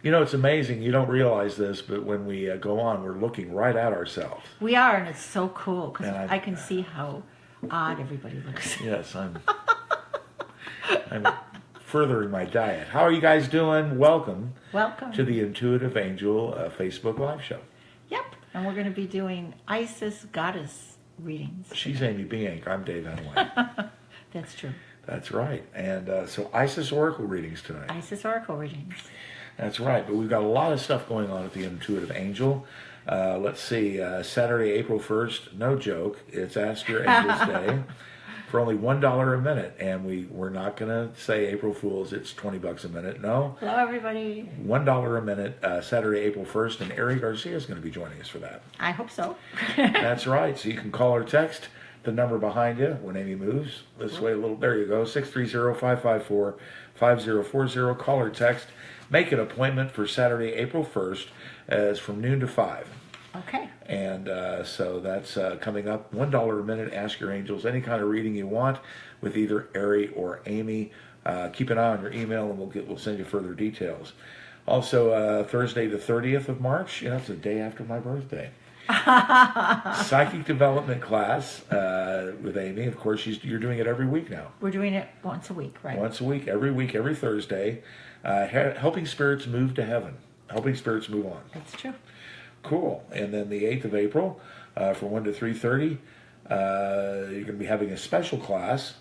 You know, it's amazing. You don't realize this, but when we go on, we're looking right at ourselves. We are, and it's so cool because And I can see how odd everybody looks. yes, I'm furthering my diet. How are you guys doing? Welcome Welcome. to the Intuitive Angel Facebook Live Show. Yep, and we're going to be doing Isis goddess readings. She's Amy Biank. I'm Dave Henway. That's true. That's right. And so Isis Oracle readings tonight. Isis oracle readings. That's right. But we've got a lot of stuff going on at the Intuitive Angel. Let's see. Saturday, April 1st, no joke. It's Ask Your Angels Day for only $1 a minute. And we're not going to say April Fools, it's $20 a minute. No. Hello, everybody. $1 a minute, Saturday, April 1st. And Ari Garcia is going to be joining us for that. I hope so. That's right. So you can call or text the number behind you when Amy moves. This way a little. There you go. 630-554-5040. Call or text. Make an appointment for Saturday, April 1st, as from noon to 5. Okay. And so that's coming up. $1 a minute. Ask your angels any kind of reading you want with either Ari or Amy. Keep an eye on your email, and we'll send you further details. Also, Thursday, the 30th of March. It's the day after my birthday. Psychic development class with Amy. Of course, you're doing it every week now. We're doing it once a week, right? Once a week, every Thursday. Helping spirits move to heaven. Helping spirits move on. That's true. Cool. And then the 8th of April, from 1 to 3:30, you're going to be having a special class,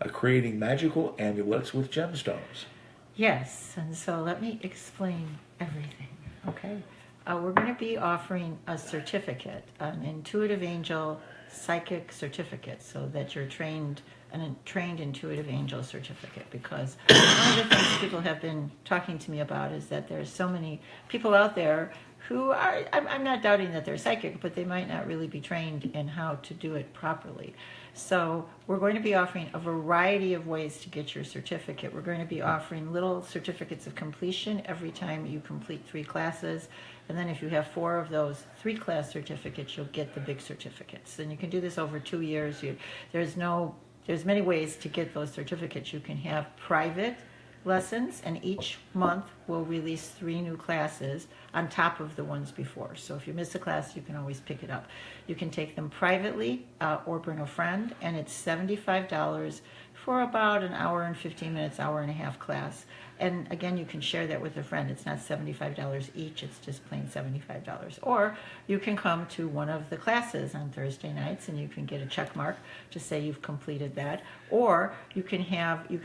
creating magical amulets with gemstones. Yes, and so let me explain everything, okay? We're going to be offering a certificate, an Intuitive Angel Psychic certificate, so that you're trained intuitive angel certificate, because one of the things people have been talking to me about is that there's so many people out there who are, I'm not doubting that they're psychic, but they might not really be trained in how to do it properly. So we're going to be offering a variety of ways to get your certificate. We're going to be offering little certificates of completion every time you complete 3 classes. And then if you have 4 of those 3-class certificates, you'll get the big certificates. And you can do this over 2 years. There's many ways to get those certificates. You can have private lessons, and each month we'll release 3 new classes on top of the ones before. So if you miss a class, you can always pick it up. You can take them privately or bring a friend, and it's $75 for about an hour and 15 minutes, hour and a half class. And again, you can share that with a friend. It's not $75 each, it's just plain $75. Or you can come to one of the classes on Thursday nights and you can get a check mark to say you've completed that. Or you can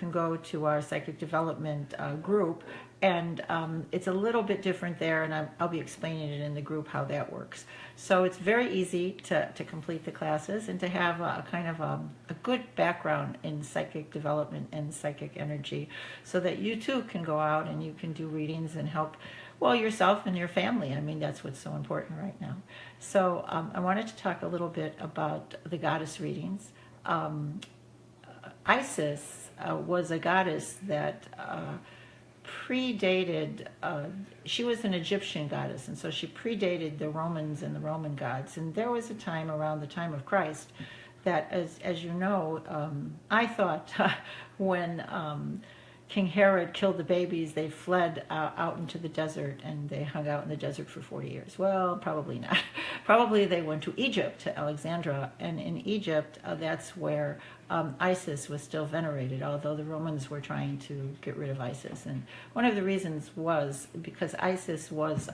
go to our psychic development group, and it's a little bit different there, and I'll be explaining it in the group how that works. So it's very easy to complete the classes and to have a kind of a good background in psychic development and psychic energy, so that you too can go out and you can do readings and help, well, yourself and your family. I mean, that's what's so important right now. So I wanted to talk a little bit about the goddess readings. Isis was a goddess that predated, she was an Egyptian goddess, and so she predated the Romans and the Roman gods. And there was a time around the time of Christ that, as you know, I thought when King Herod killed the babies, they fled out into the desert, and they hung out in the desert for 40 years. Well, probably not. Probably they went to Egypt, to Alexandria, and in Egypt, that's where Isis was still venerated, although the Romans were trying to get rid of Isis. And one of the reasons was because Isis was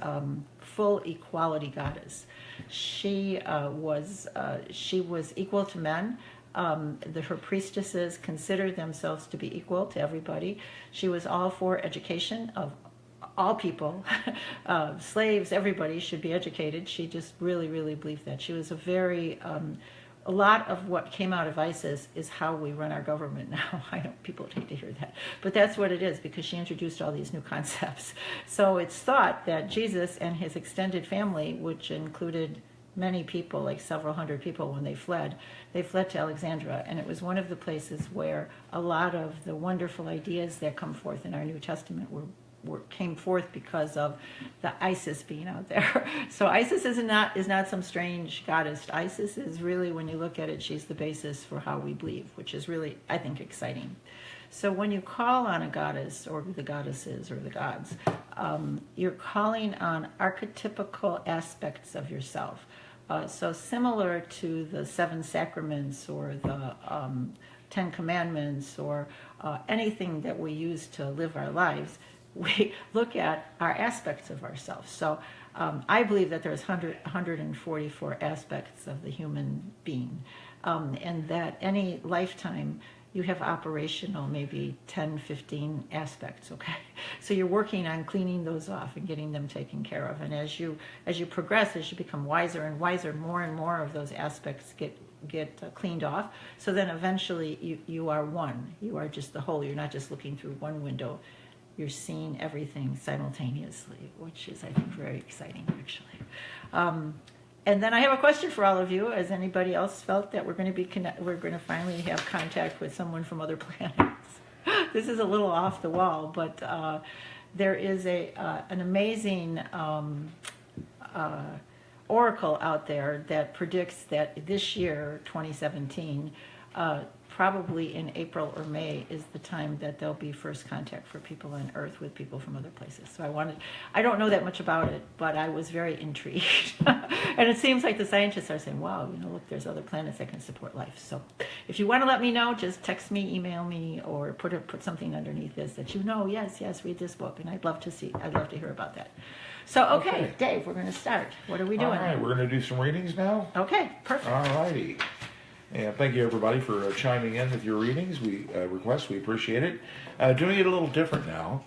full equality goddess. She was equal to men. Her priestesses considered themselves to be equal to everybody. She was all for education of all people. Slaves, everybody should be educated. She just really, really believed that. She was a lot of what came out of Isis is how we run our government now. I know people would hate to hear that, but that's what it is, because she introduced all these new concepts. So it's thought that Jesus and his extended family, which included many people, like several hundred people, when they fled to Alexandria, and it was one of the places where a lot of the wonderful ideas that come forth in our New Testament came forth because of the Isis being out there. So Isis is not some strange goddess. Isis is really, when you look at it, she's the basis for how we believe, which is really, I think, exciting. So when you call on a goddess, or the goddesses, or the gods, you're calling on archetypical aspects of yourself. So similar to the seven sacraments or the 10 commandments or anything that we use to live our lives, we look at our aspects of ourselves. So I believe that there's 144 aspects of the human being, and that any lifetime you have operational maybe 10, 15 aspects, okay? So you're working on cleaning those off and getting them taken care of. And as you progress, as you become wiser and wiser, more and more of those aspects get cleaned off. So then eventually you are one. You are just the whole. You're not just looking through one window. You're seeing everything simultaneously, which is, I think, very exciting, actually. And then I have a question for all of you. Has anybody else felt that we're going to finally have contact with someone from other planets? This is a little off the wall, but there is an amazing oracle out there that predicts that this year, 2017, probably in April or May is the time that there'll be first contact for people on Earth with people from other places. So I don't know that much about it, but I was very intrigued. And it seems like the scientists are saying, wow, look, there's other planets that can support life. So if you want to let me know, just text me, email me, or put something underneath this that yes, read this book. And I'd love to hear about that. So, okay, Dave, we're going to start. What are we doing? All right, we're going to do some readings now. Okay, perfect. All righty. And thank you, everybody, for chiming in with your readings. We appreciate it. Doing it a little different now.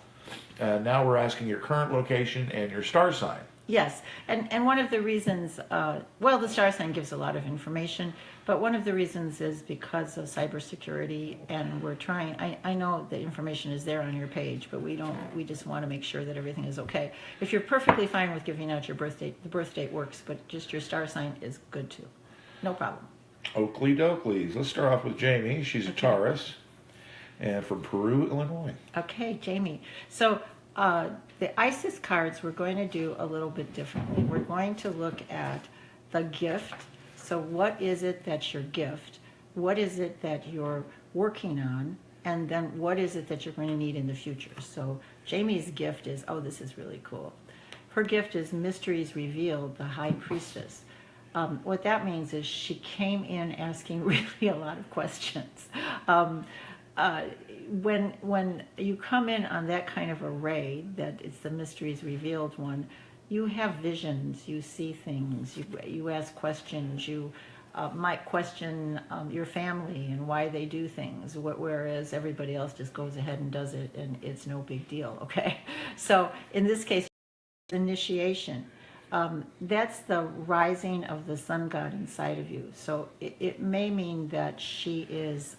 Now we're asking your current location and your star sign. Yes, and one of the reasons, the star sign gives a lot of information, but one of the reasons is because of cybersecurity, and we're trying, I know the information is there on your page, but we just want to make sure that everything is okay. If you're perfectly fine with giving out your birth date, the birth date works, but just your star sign is good too. No problem. Oakley Doakleys. Let's start off with Jamie. She's a Taurus, and from Peru, Illinois. Okay, Jamie. So the ISIS cards we're going to do a little bit differently. We're going to look at the gift. So what is it that's your gift? What is it that you're working on? And then what is it that you're going to need in the future? So Jamie's gift is, this is really cool. Her gift is Mysteries Revealed, the High Priestess. What that means is she came in asking really a lot of questions. When you come in on that kind of array, that it's the Mysteries Revealed one, you have visions, you see things, you ask questions, you might question your family and why they do things, whereas everybody else just goes ahead and does it and it's no big deal, okay? So in this case, initiation. That's the rising of the sun god inside of you. So it may mean that she is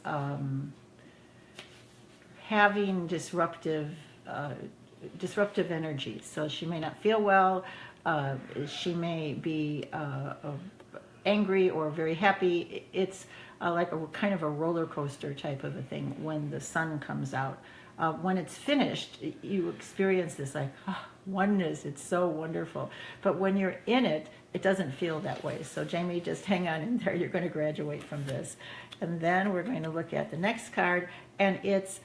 having disruptive energies. So she may not feel well. She may be angry or very happy. It's like a kind of a roller coaster type of a thing when the sun comes out. When it's finished, you experience this oneness. It's so wonderful. But when you're in it, it doesn't feel that way. So Jamie, just hang on in there. You're going to graduate from this. And then we're going to look at the next card, and it's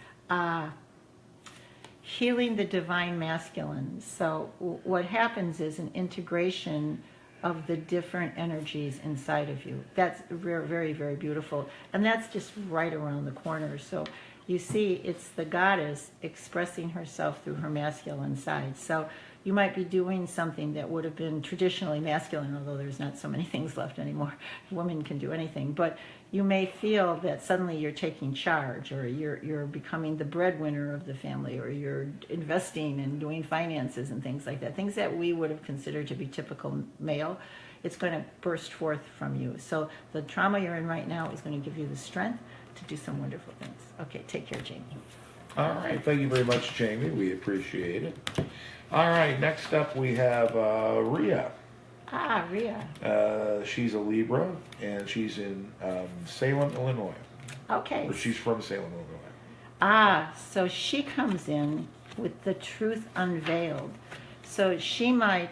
healing the divine masculine. So what happens is an integration of the different energies inside of you. That's very, very, very beautiful. And that's just right around the corner. So you see, it's the goddess expressing herself through her masculine side. So you might be doing something that would have been traditionally masculine, although there's not so many things left anymore. Women can do anything. But you may feel that suddenly you're taking charge, or you're becoming the breadwinner of the family, or you're investing and doing finances and things like that. Things that we would have considered to be typical male. It's going to burst forth from you. So the trauma you're in right now is going to give you the strength to do some wonderful things. Okay, take care, Jamie. All right, thank you very much, Jamie. We appreciate it. All right, next up we have Rhea. Rhea. She's a Libra, and she's in Salem, Illinois. Okay. Or she's from Salem, Illinois. So she comes in with the truth unveiled. So she might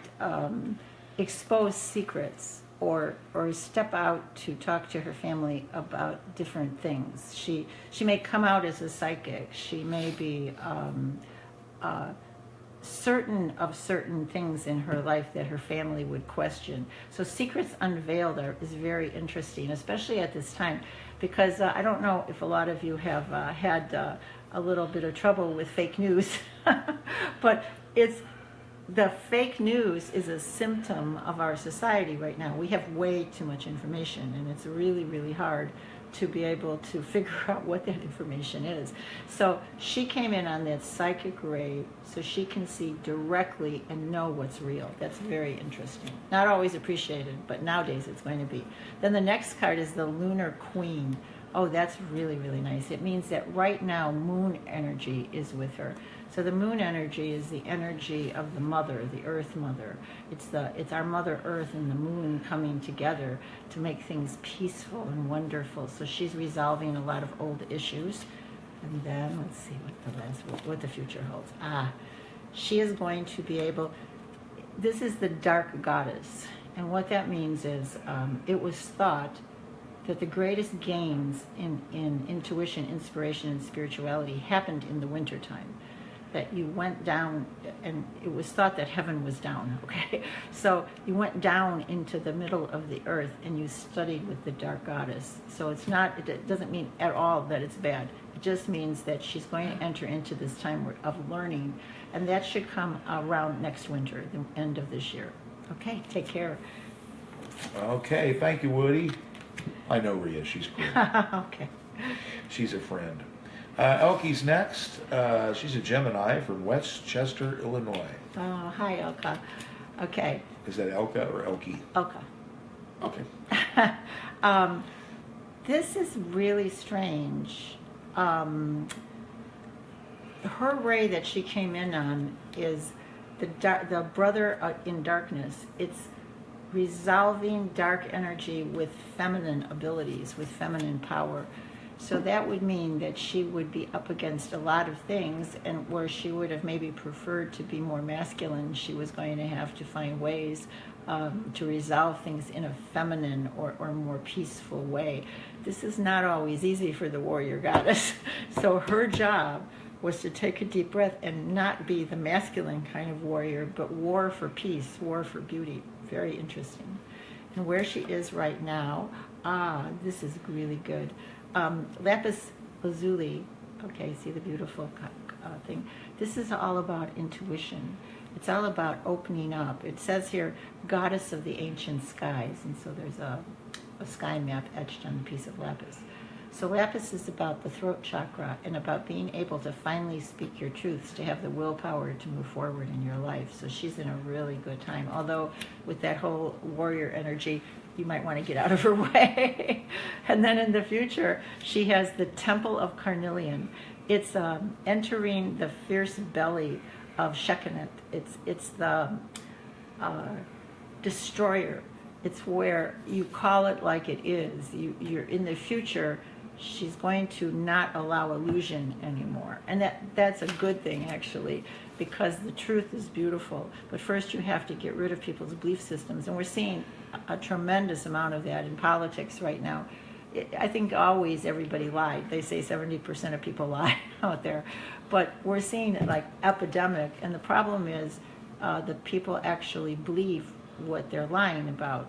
expose secrets or step out to talk to her family about different things. She may come out as a psychic. She may be certain things in her life that her family would question. So Secrets Unveiled is very interesting, especially at this time, because I don't know if a lot of you have had a little bit of trouble with fake news, but the fake news is a symptom of our society right now. We have way too much information, and it's really, really hard to be able to figure out what that information is. So she came in on that psychic ray so she can see directly and know what's real. That's very interesting. Not always appreciated, but nowadays it's going to be. Then the next card is the Lunar Queen. Oh, that's really, really nice. It means that right now moon energy is with her. So the moon energy is the energy of the mother, the earth mother. It's our mother earth and the moon coming together to make things peaceful and wonderful. So she's resolving a lot of old issues. And then let's see what the future holds. She is going to be able, this is the dark goddess. And what that means is it was thought that the greatest gains in intuition, inspiration, and spirituality happened in the wintertime. That you went down, and it was thought that heaven was down, okay? So you went down into the middle of the earth and you studied with the dark goddess. So it doesn't mean at all that it's bad. It just means that she's going to enter into this time of learning, and that should come around next winter, the end of this year. Okay, take care. Okay, thank you, Woody. I know Rhea, she's cool. Okay. She's a friend. Elke's next. She's a Gemini from Westchester, Illinois. Oh, hi, Elka. Okay. Is that Elka or Elke? Elka. Okay. This is really strange. Her ray that she came in on is the brother in darkness. It's resolving dark energy with feminine abilities, with feminine power. So that would mean that she would be up against a lot of things, and where she would have maybe preferred to be more masculine, she was going to have to find ways to resolve things in a feminine or more peaceful way. This is not always easy for the warrior goddess. So her job was to take a deep breath and not be the masculine kind of warrior, but war for peace, war for beauty. Very interesting. And where she is right now, this is really good. Lapis lazuli, okay, see the beautiful thing. This is all about intuition. It's all about opening up. It says here, goddess of the ancient skies, and so there's a sky map etched on a piece of lapis. So lapis is about the throat chakra and about being able to finally speak your truths, to have the willpower to move forward in your life. So she's in a really good time. Although with that whole warrior energy, you might want to get out of her way. And then in the future, she has the Temple of Carnelian. It's entering the fierce belly of Shekinah. It's the destroyer. It's where you call it like it is. You're in the future. She's going to not allow illusion anymore. And that's a good thing, actually, because the truth is beautiful. But first you have to get rid of people's belief systems. And we're seeing a tremendous amount of that in politics right now. I think always everybody lied. They say 70% of people lie out there. But we're seeing it like epidemic. And the problem is the people actually believe what they're lying about.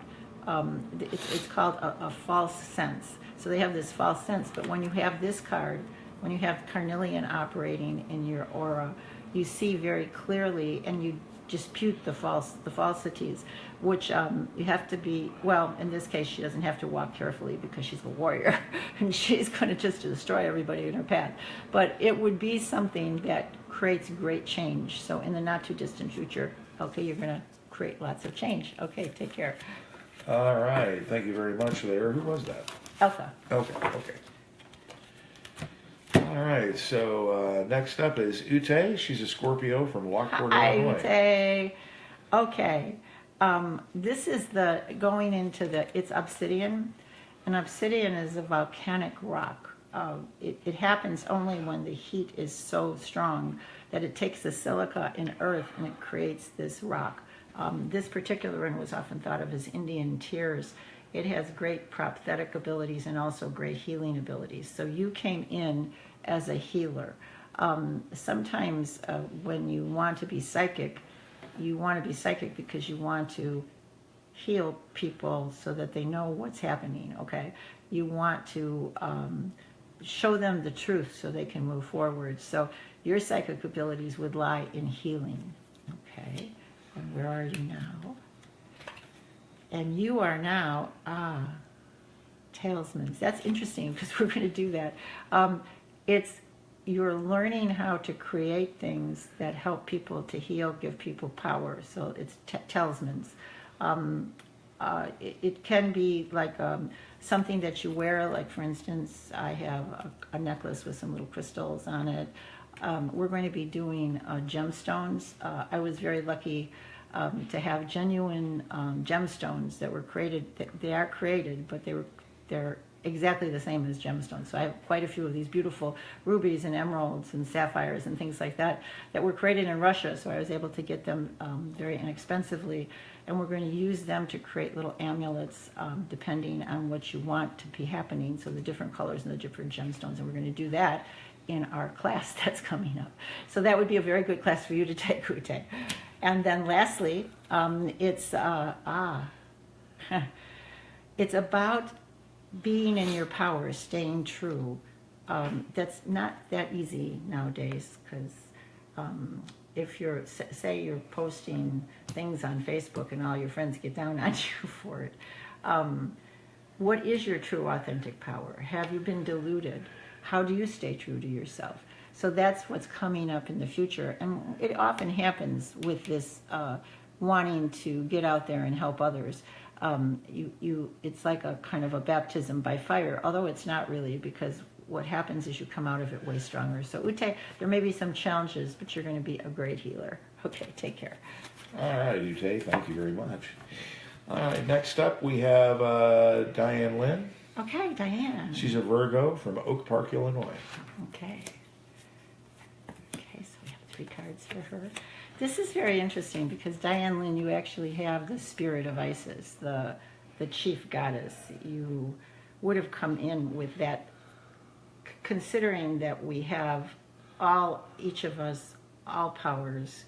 It's called a false sense. So they have this false sense. But when you have this card, when you have carnelian operating in your aura, you see very clearly and you dispute the falsities, which you have to be, well, in this case, she doesn't have to walk carefully because she's a warrior and she's going to just destroy everybody in her path. But it would be something that creates great change. So in the not too distant future, okay, you're going to create lots of change. Okay, take care. All right. Thank you very much there. Who was that? Elsa. Okay. All right. So next up is Ute. She's a Scorpio from Lockport, Illinois. Hi, Ute. Okay. This is going into it's obsidian. And obsidian is a volcanic rock. It happens only when the heat is so strong that it takes the silica in earth and it creates this rock. This particular one was often thought of as Indian tears. It has great prosthetic abilities and also great healing abilities. So you came in as a healer. Sometimes when you want to be psychic, because you want to heal people so that they know what's happening, okay? You want to show them the truth so they can move forward. So your psychic abilities would lie in healing, okay? And where are you now? And you are now, talismans. That's interesting because we're going to do that. You're learning how to create things that help people to heal, give people power. So it's talismans. It can be like something that you wear, like for instance, I have a necklace with some little crystals on it. We're going to be doing gemstones. I was very lucky to have genuine gemstones that were created. They are created, but they're exactly the same as gemstones. So I have quite a few of these beautiful rubies and emeralds and sapphires and things like that were created in Russia. So I was able to get them very inexpensively. And we're going to use them to create little amulets depending on what you want to be happening. So the different colors and the different gemstones. And we're going to do that in our class that's coming up. So that would be a very good class for you to take, Ute. And then lastly, it's about being in your power, staying true. That's not that easy nowadays because if you're, say you're posting things on Facebook and all your friends get down on you for it, what is your true authentic power? Have you been deluded? How do you stay true to yourself? So that's what's coming up in the future. And it often happens with this wanting to get out there and help others. It's like a kind of a baptism by fire, although it's not really, because what happens is you come out of it way stronger. So Ute, there may be some challenges, but you're going to be a great healer. Okay, take care. All right, Ute, thank you very much. All right, next up we have Diane Lynn. Okay, Diane. She's a Virgo from Oak Park, Illinois. Okay. Okay, so we have 3 cards for her. This is very interesting because Diane Lynn, you actually have the spirit of Isis, the chief goddess. You would have come in with that, considering that we have each of us, all powers.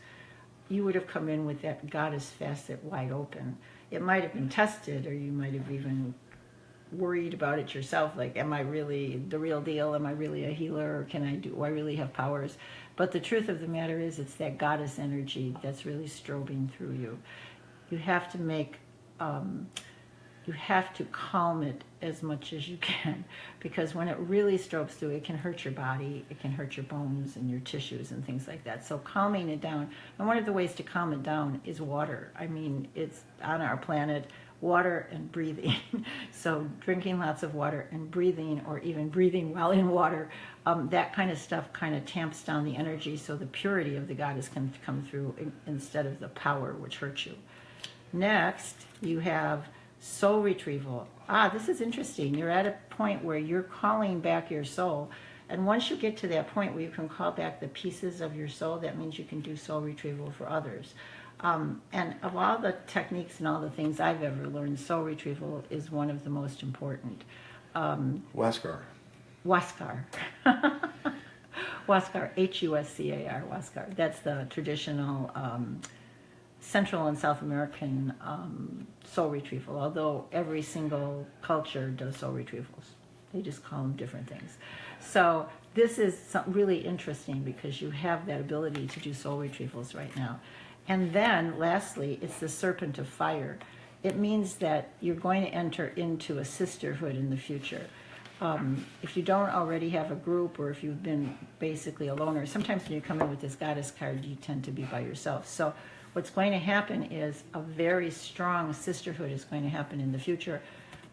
You would have come in with that goddess facet wide open. It might have been tested, or you might have even worried about it yourself, like, am I really the real deal? Am I really a healer? Or do I really have powers? But the truth of the matter is, it's that goddess energy that's really strobing through you. You have to you have to calm it as much as you can, because when it really strobes through, it can hurt your body, it can hurt your bones and your tissues and things like that. So calming it down, and one of the ways to calm it down is water. I mean, it's on our planet, water and breathing. So drinking lots of water and breathing, or even breathing while in water, that kind of stuff kind of tamps down the energy so the purity of the goddess can come through instead of the power which hurts you. Next, you have soul retrieval. This is interesting. You're at a point where you're calling back your soul. And once you get to that point where you can call back the pieces of your soul, that means you can do soul retrieval for others. And of all the techniques and all the things I've ever learned, soul retrieval is one of the most important. Huascar. Huascar. Huascar, H-U-S-C-A-R, Huascar. That's the traditional Central and South American soul retrieval, although every single culture does soul retrievals. They just call them different things. So this is really interesting because you have that ability to do soul retrievals right now. And then, lastly, it's the serpent of fire. It means that you're going to enter into a sisterhood in the future. If you don't already have a group, or if you've been basically a loner, sometimes when you come in with this goddess card, you tend to be by yourself. So what's going to happen is a very strong sisterhood is going to happen in the future.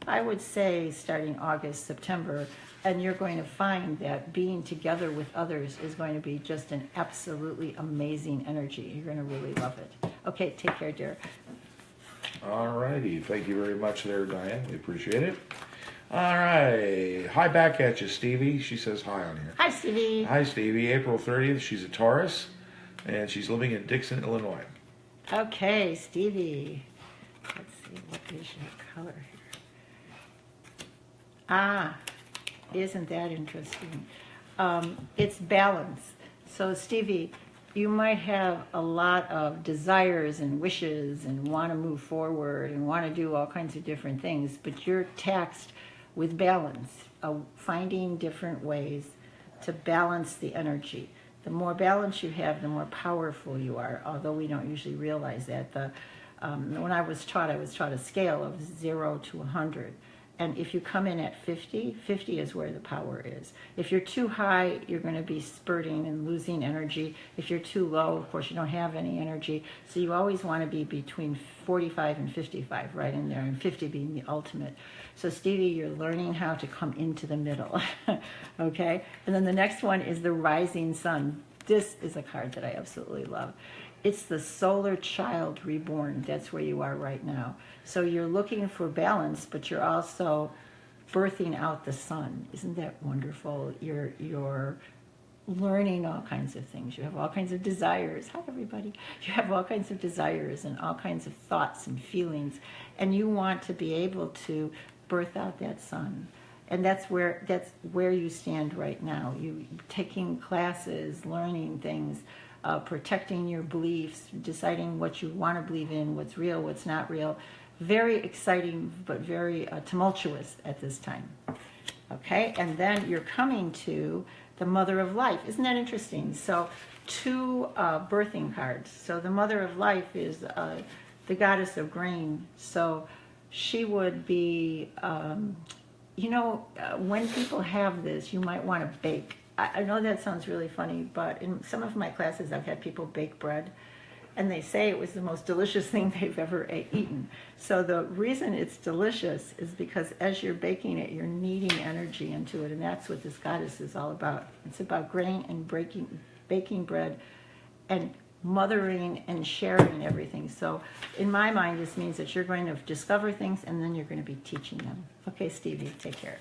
I would say starting August, September, and you're going to find that being together with others is going to be just an absolutely amazing energy. You're going to really love it. Okay, take care, dear. All righty. Thank you very much there, Diane. We appreciate it. All right. Hi back at you, Stevie. She says hi on here. Hi, Stevie. Hi, Stevie. April 30th. She's a Taurus, and she's living in Dixon, Illinois. Okay, Stevie. Let's see, what is your color here? Isn't that interesting? It's balance. So, Stevie, you might have a lot of desires and wishes and want to move forward and want to do all kinds of different things, but you're taxed with balance, finding different ways to balance the energy. The more balance you have, the more powerful you are, although we don't usually realize that. When I was taught a scale of 0 to 100. And if you come in at 50, 50 is where the power is. If you're too high, you're going to be spurting and losing energy. If you're too low, of course, you don't have any energy. So you always want to be between 45 and 55, right in there, and 50 being the ultimate. So Stevie, you're learning how to come into the middle, okay? And then the next one is the rising sun. This is a card that I absolutely love. It's the solar child reborn. That's where you are right now. So you're looking for balance, but you're also birthing out the sun. Isn't that wonderful? You're learning all kinds of things. You have all kinds of desires. Hi, everybody. You have all kinds of desires and all kinds of thoughts and feelings, and you want to be able to birth out that sun. And that's where you stand right now. You taking classes, learning things, protecting your beliefs, deciding what you want to believe in, what's real, what's not real. Very exciting, but very tumultuous at this time. Okay, and then you're coming to the Mother of Life. Isn't that interesting? So 2 birthing cards. So the Mother of Life is the goddess of grain. So she would be, when people have this, you might want to bake. I know that sounds really funny, but in some of my classes, I've had people bake bread, and they say it was the most delicious thing they've ever eaten. So the reason it's delicious is because as you're baking it, you're kneading energy into it, and that's what this goddess is all about. It's about grain and baking bread and mothering and sharing everything. So in my mind, this means that you're going to discover things, and then you're going to be teaching them. Okay, Stevie, take care.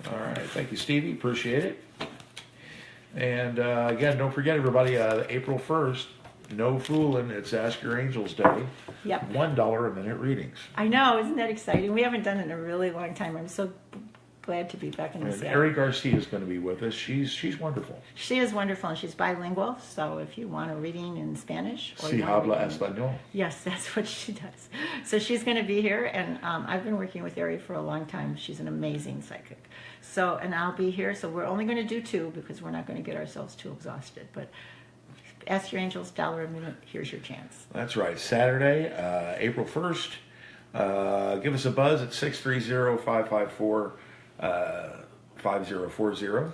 All right. Thank you, Stevie. Appreciate it. And again, don't forget, everybody, April 1st, no fooling, it's Ask Your Angels Day. Yep. $1 a minute readings. I know, isn't that exciting? We haven't done it in a really long time. I'm so glad to be back in the And Seattle. Ari Garcia is going to be with us. She's wonderful. She is wonderful, and she's bilingual, so if you want a reading in Spanish. Si habla español. Yes, that's what she does. So she's going to be here, and I've been working with Ari for a long time. She's an amazing psychic. So, and I'll be here, so we're only going to do 2 because we're not going to get ourselves too exhausted. But Ask Your Angels, $1 a minute, here's your chance. That's right. Saturday, April 1st. Give us a buzz at 630-554-5040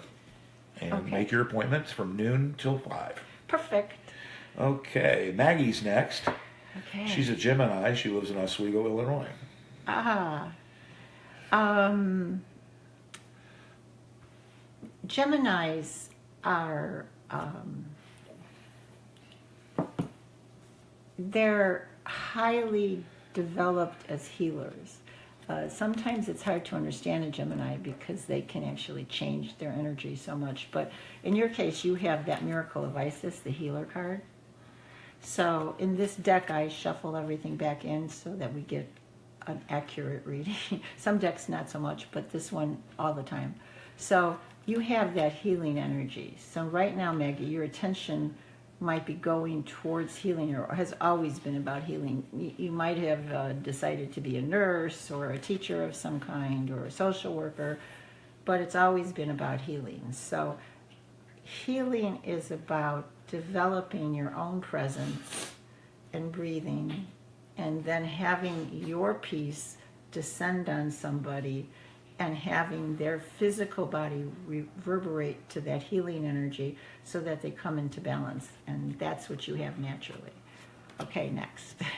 and Okay. make your appointments from noon till 5. Perfect. Okay, Maggie's next. Okay. She's a Gemini. She lives in Oswego, Illinois. Geminis are, they're highly developed as healers. Sometimes it's hard to understand a Gemini because they can actually change their energy so much. But in your case, you have that Miracle of Isis, the healer card. So in this deck, I shuffle everything back in so that we get an accurate reading. Some decks not so much, but this one all the time. So you have that healing energy. So right now, Maggie, your attention might be going towards healing, or has always been about healing. You might have decided to be a nurse or a teacher of some kind or a social worker, but it's always been about healing. So healing is about developing your own presence and breathing, and then having your peace descend on somebody and having their physical body reverberate to that healing energy so that they come into balance. And that's what you have naturally. Okay, next. Let's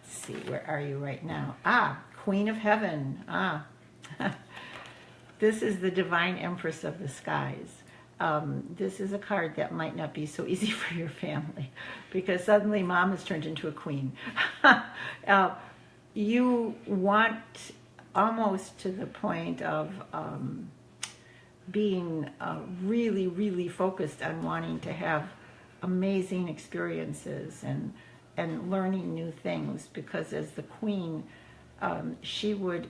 see, where are you right now? Queen of Heaven. This is the Divine Empress of the Skies. This is a card that might not be so easy for your family because suddenly mom has turned into a queen. You want almost to the point of being really, really focused on wanting to have amazing experiences and learning new things, because as the queen, she would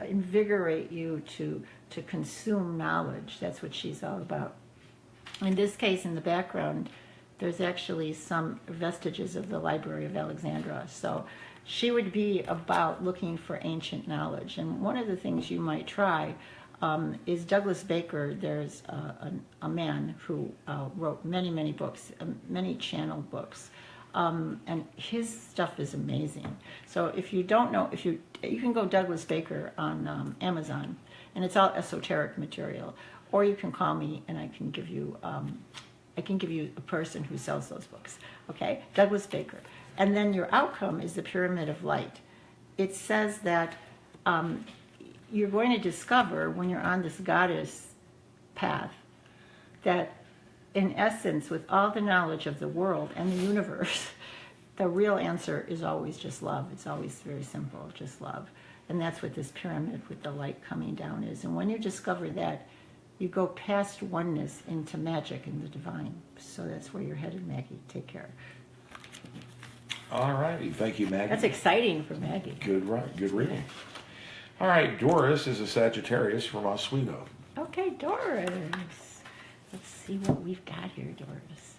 invigorate you to consume knowledge. That's what she's all about. In this case, in the background, there's actually some vestiges of the Library of Alexandria. So she would be about looking for ancient knowledge. And one of the things you might try is Douglas Baker. There's a man who wrote many, many books, many channeled books. And his stuff is amazing. So if you don't know, you can go Douglas Baker on Amazon, and it's all esoteric material. Or you can call me, and I can give you a person who sells those books. Okay, Douglas Baker. And then your outcome is the Pyramid of Light. It says that you're going to discover when you're on this goddess path that, in essence, with all the knowledge of the world and the universe, the real answer is always just love. It's always very simple, just love. And that's what this pyramid with the light coming down is. And when you discover that, you go past oneness into magic and the divine. So that's where you're headed, Maggie. Take care. All righty. Thank you, Maggie. That's exciting for Maggie. Good reading. All right, Doris is a Sagittarius from Oswego. Okay, Doris. Let's see what we've got here, Doris.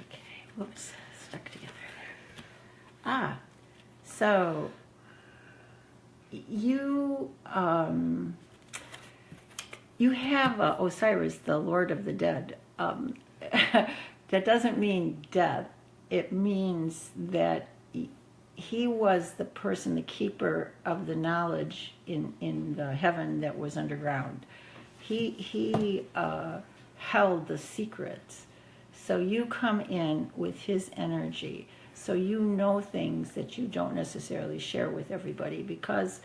Okay, whoops, stuck together. So you have Osiris, the Lord of the Dead. That doesn't mean death. It means that he was the person, the keeper of the knowledge in the heaven that was underground. He held the secrets. So you come in with his energy. So you know things that you don't necessarily share with everybody because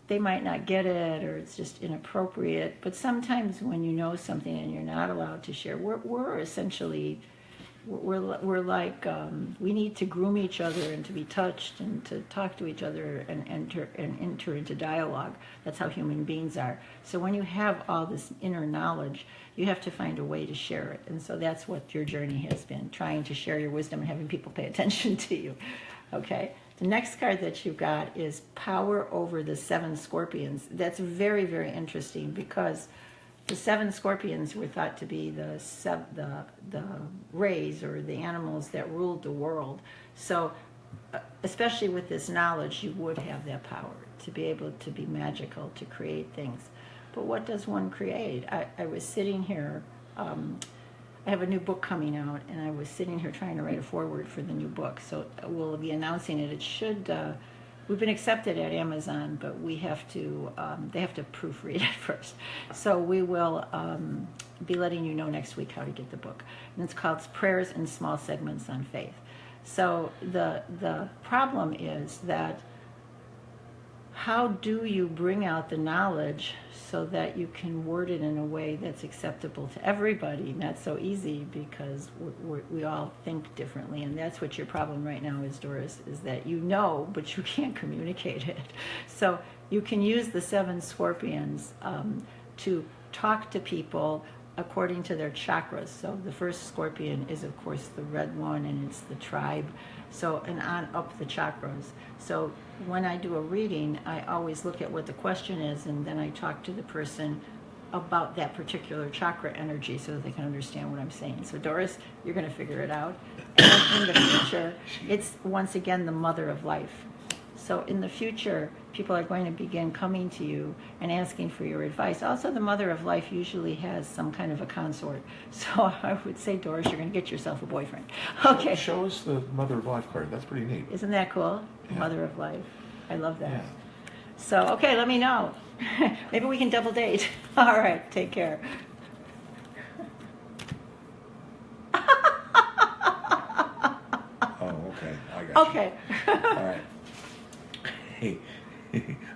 they might not get it or it's just inappropriate. But sometimes when you know something and you're not allowed to share, we're essentially, we're like, we need to groom each other and to be touched and to talk to each other and enter into dialogue. That's how human beings are. So when you have all this inner knowledge, you have to find a way to share it. And so that's what your journey has been, trying to share your wisdom and having people pay attention to you. Okay? The next card that you've got is Power Over the Seven Scorpions. That's very, very interesting because the seven scorpions were thought to be the rays or the animals that ruled the world. So especially with this knowledge, you would have that power to be able to be magical, to create things. But what does one create? I was sitting here, I have a new book coming out, and I was sitting here trying to write a foreword for the new book. So we'll be announcing it. It should, we've been accepted at Amazon, but we have to, they have to proofread it first. So we will be letting you know next week how to get the book. And it's called Prayers in Small Segments on Faith. So the problem is that how do you bring out the knowledge so that you can word it in a way that's acceptable to everybody? Not so easy because we all think differently, and that's what your problem right now is, Doris, is that you know, but you can't communicate it. So you can use the seven scorpions to talk to people according to their chakras. So the first scorpion is, of course, the red one, and it's the tribe. So, and on up the chakras. So when I do a reading, I always look at what the question is, and then I talk to the person about that particular chakra energy so that they can understand what I'm saying. So Doris, you're going to figure it out. And in the future, it's once again the mother of life. So in the future, people are going to begin coming to you and asking for your advice. Also, the mother of life usually has some kind of a consort. So I would say, Doris, you're going to get yourself a boyfriend. Okay. Show us the mother of life card. That's pretty neat. Isn't that cool? Yeah. Mother of life. I love that. Yeah. So, okay, let me know. Maybe we can double date. All right, take care. Oh, okay. I got you. Okay. All right. Hey,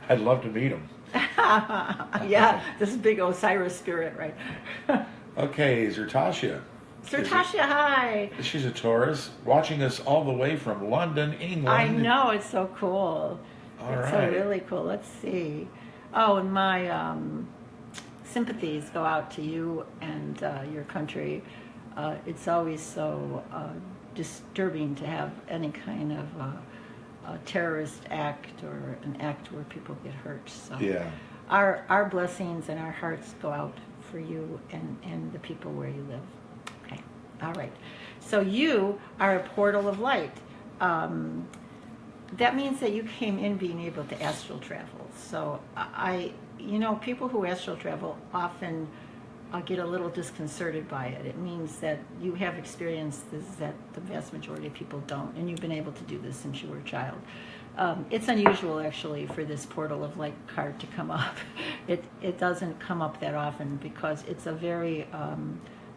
I'd love to meet him. Yeah, this is big Osiris spirit, right? Okay, Zertasha. Sertasha, hi. She's a Taurus, watching us all the way from London, England. I know, it's so cool. All It's right. so really cool. Let's see. Oh, and my sympathies go out to you and your country. It's always so disturbing to have any kind of a terrorist act or an act where people get hurt. So Yeah. our blessings and our hearts go out for you and the people where you live. All right. So you are a portal of light. That means that you came in being able to astral travel. So people who astral travel often get a little disconcerted by it. It means that you have experiences that the vast majority of people don't, and you've been able to do this since you were a child. It's unusual, actually, for this portal of light card to come up. It doesn't come up that often because it's a very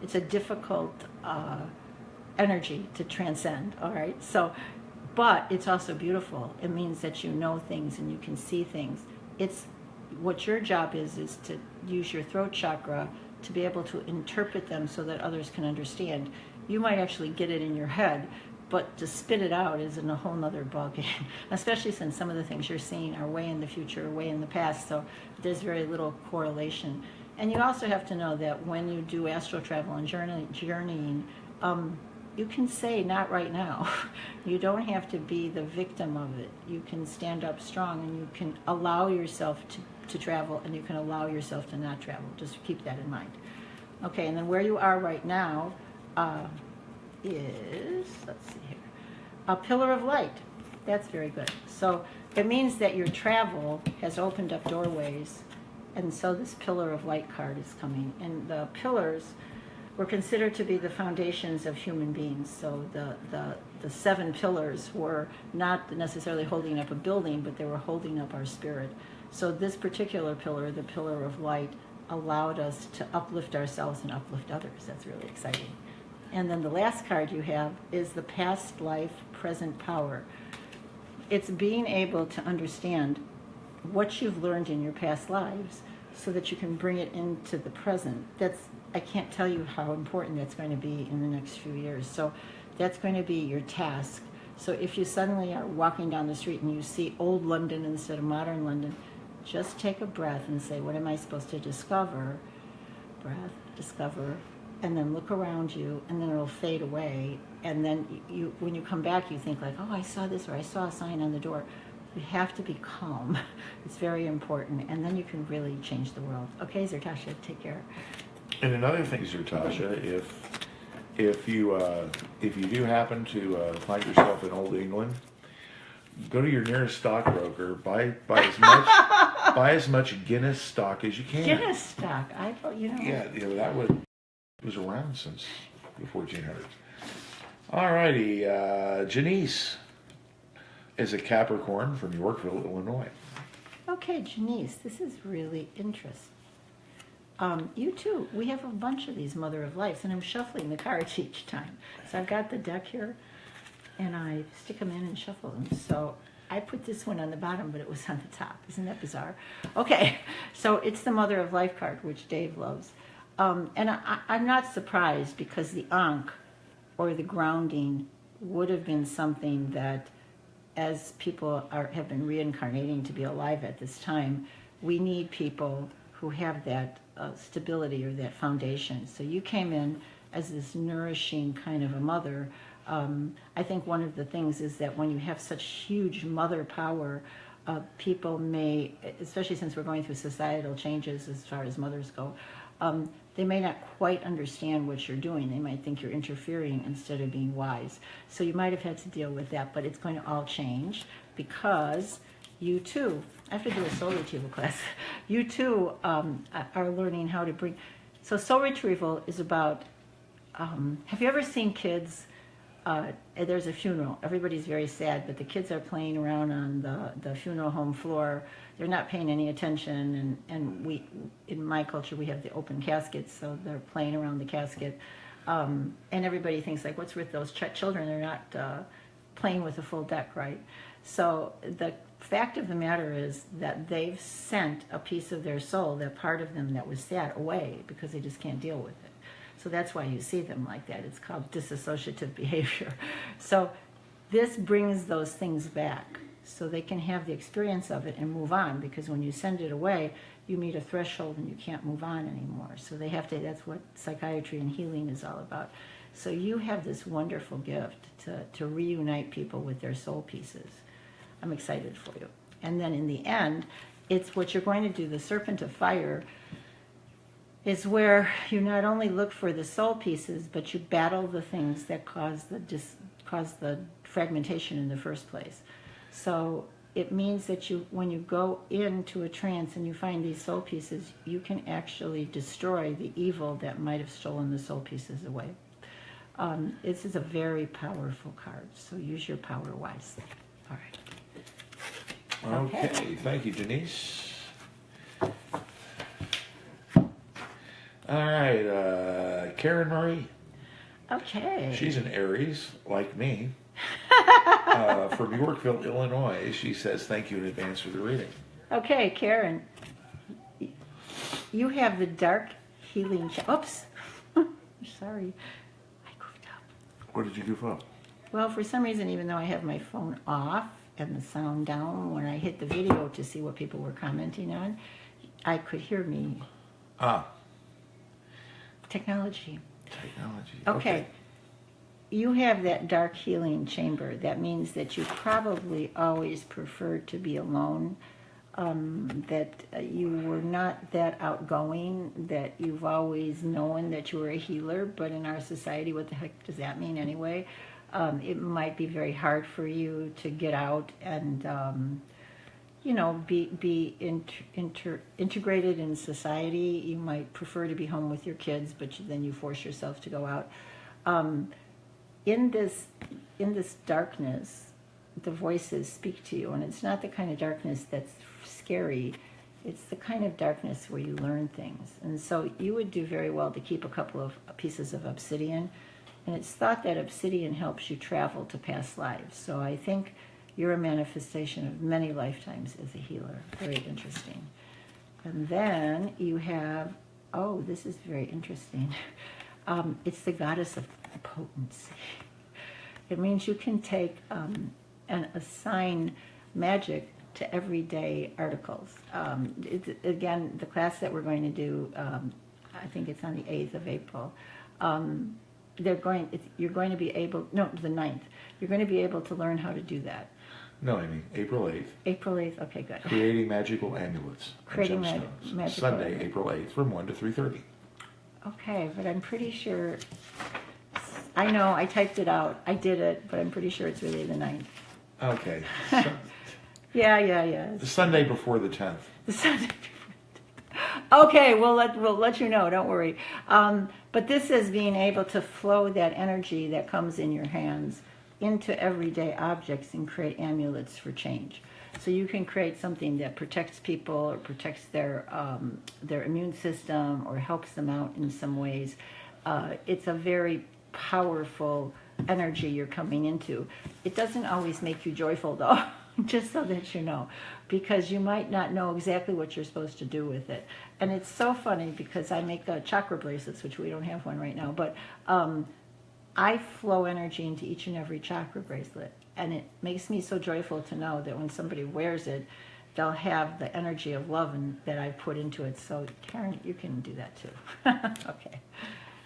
it's a difficult energy to transcend. All right, but it's also beautiful. It means that you know things and you can see things. It's what your job is to use your throat chakra to be able to interpret them so that others can understand. You might actually get it in your head, but to spit it out is in a whole nother ballgame, especially since some of the things you're seeing are way in the future, way in the past, so there's very little correlation. And you also have to know that when you do astral travel and journeying, you can say, not right now. You don't have to be the victim of it. You can stand up strong and you can allow yourself to travel, and you can allow yourself to not travel. Just keep that in mind. Okay, and then where you are right now is, let's see here, a pillar of light. That's very good. So it means that your travel has opened up doorways, and so this pillar of light card is coming. And the pillars were considered to be the foundations of human beings. So the 7 pillars were not necessarily holding up a building, but they were holding up our spirit. So this particular pillar, the pillar of light, allowed us to uplift ourselves and uplift others. That's really exciting. And then the last card you have is the past life, present power. It's being able to understand what you've learned in your past lives so that you can bring it into the present. I can't tell you how important that's going to be in the next few years. So that's going to be your task. So if you suddenly are walking down the street and you see old London instead of modern London, just take a breath and say, what am I supposed to discover? Breath, discover, and then look around you, and then it'll fade away. And then when you come back, you think like, oh, I saw this, or I saw a sign on the door. You have to be calm. It's very important, and then you can really change the world. Okay, Zertasha, take care. And another thing, Zertasha, if you do happen to find yourself in Old England, go to your nearest stockbroker, buy as much Guinness stock as you can. Guinness stock, I thought Yeah, that was around since before 1800s. All righty, Janice is a Capricorn from Yorkville, Illinois. Okay, Janice, this is really interesting. You too. We have a bunch of these Mother of Lights, and I'm shuffling the cards each time. So I've got the deck here, and I stick them in and shuffle them. So I put this one on the bottom, but it was on the top. Isn't that bizarre? Okay, so it's the Mother of Life card, which Dave loves. And I'm not surprised, because the Ankh, or the grounding, would have been something that, as people have been reincarnating to be alive at this time, we need people who have that stability or that foundation. So you came in as this nourishing kind of a mother. I think one of the things is that when you have such huge mother power, people may, especially since we're going through societal changes as far as mothers go, they may not quite understand what you're doing. They might think you're interfering instead of being wise. So you might have had to deal with that, but it's going to all change, because you too, I have to do a soul retrieval class, you too are learning how to bring, so soul retrieval is about, have you ever seen kids, there's a funeral, everybody's very sad, but the kids are playing around on the funeral home floor, they're not paying any attention, and we, in my culture, we have the open caskets, so they're playing around the casket, and everybody thinks like, what's with those children, they're not playing with a full deck, right? So the fact of the matter is that they've sent a piece of their soul, that part of them that was sad, away, because they just can't deal with it. So that's why you see them like that. It's called disassociative behavior. So this brings those things back so they can have the experience of it and move on, because when you send it away, you meet a threshold and you can't move on anymore. So they have to, that's what psychiatry and healing is all about. So you have this wonderful gift to reunite people with their soul pieces. I'm excited for you. And then in the end, it's what you're going to do. The serpent of fire is where you not only look for the soul pieces, but you battle the things that cause the fragmentation in the first place. So it means that when you go into a trance and you find these soul pieces, you can actually destroy the evil that might have stolen the soul pieces away. This is a very powerful card, so use your power wisely. All right. Okay, thank you, Denise. All right, Karen Marie. Okay. She's an Aries, like me. From Yorkville, Illinois. She says, thank you in advance for the reading. Okay, Karen. You have the dark healing... Oops. Sorry. I goofed up. What did you goof up? Well, for some reason, even though I have my phone off and the sound down, when I hit the video to see what people were commenting on, I could hear me. Ah. Technology. Technology. Okay. You have that dark healing chamber. That means that you probably always preferred to be alone, that you were not that outgoing, that you've always known that you were a healer, but in our society, what the heck does that mean anyway? It might be very hard for you to get out and, be integrated in society. You might prefer to be home with your kids, but then you force yourself to go out. In this darkness, the voices speak to you, and it's not the kind of darkness that's scary. It's the kind of darkness where you learn things. And so you would do very well to keep a couple of pieces of obsidian, and it's thought that obsidian helps you travel to past lives. So I think you're a manifestation of many lifetimes as a healer. Very interesting. And then you have, oh, this is very interesting. It's the goddess of potency. It means you can take and assign magic to everyday articles. Again, the class that we're going to do, I think it's on the 8th of April. You're going to be able, no, the 9th. You're going to be able to learn how to do that. No, Amy, April 8th. April 8th, okay, good. Creating magical amulets. Creating gemstones. magical Sunday, amulets. April 8th, from 1 to 3:30. Okay, but I'm pretty sure, I know, I typed it out. I did it, but I'm pretty sure it's really the 9th. Okay. Yeah. The Sunday before the 10th. The Sunday before. Okay, we'll let you know, don't worry. But this is being able to flow that energy that comes in your hands into everyday objects and create amulets for change. So you can create something that protects people or protects their immune system or helps them out in some ways. It's a very powerful energy you're coming into. It doesn't always make you joyful though, just so that you know, because you might not know exactly what you're supposed to do with it. And it's so funny because I make chakra bracelets, which we don't have one right now, but I flow energy into each and every chakra bracelet. And it makes me so joyful to know that when somebody wears it, they'll have the energy of love that I put into it. So Karen, you can do that too. Okay.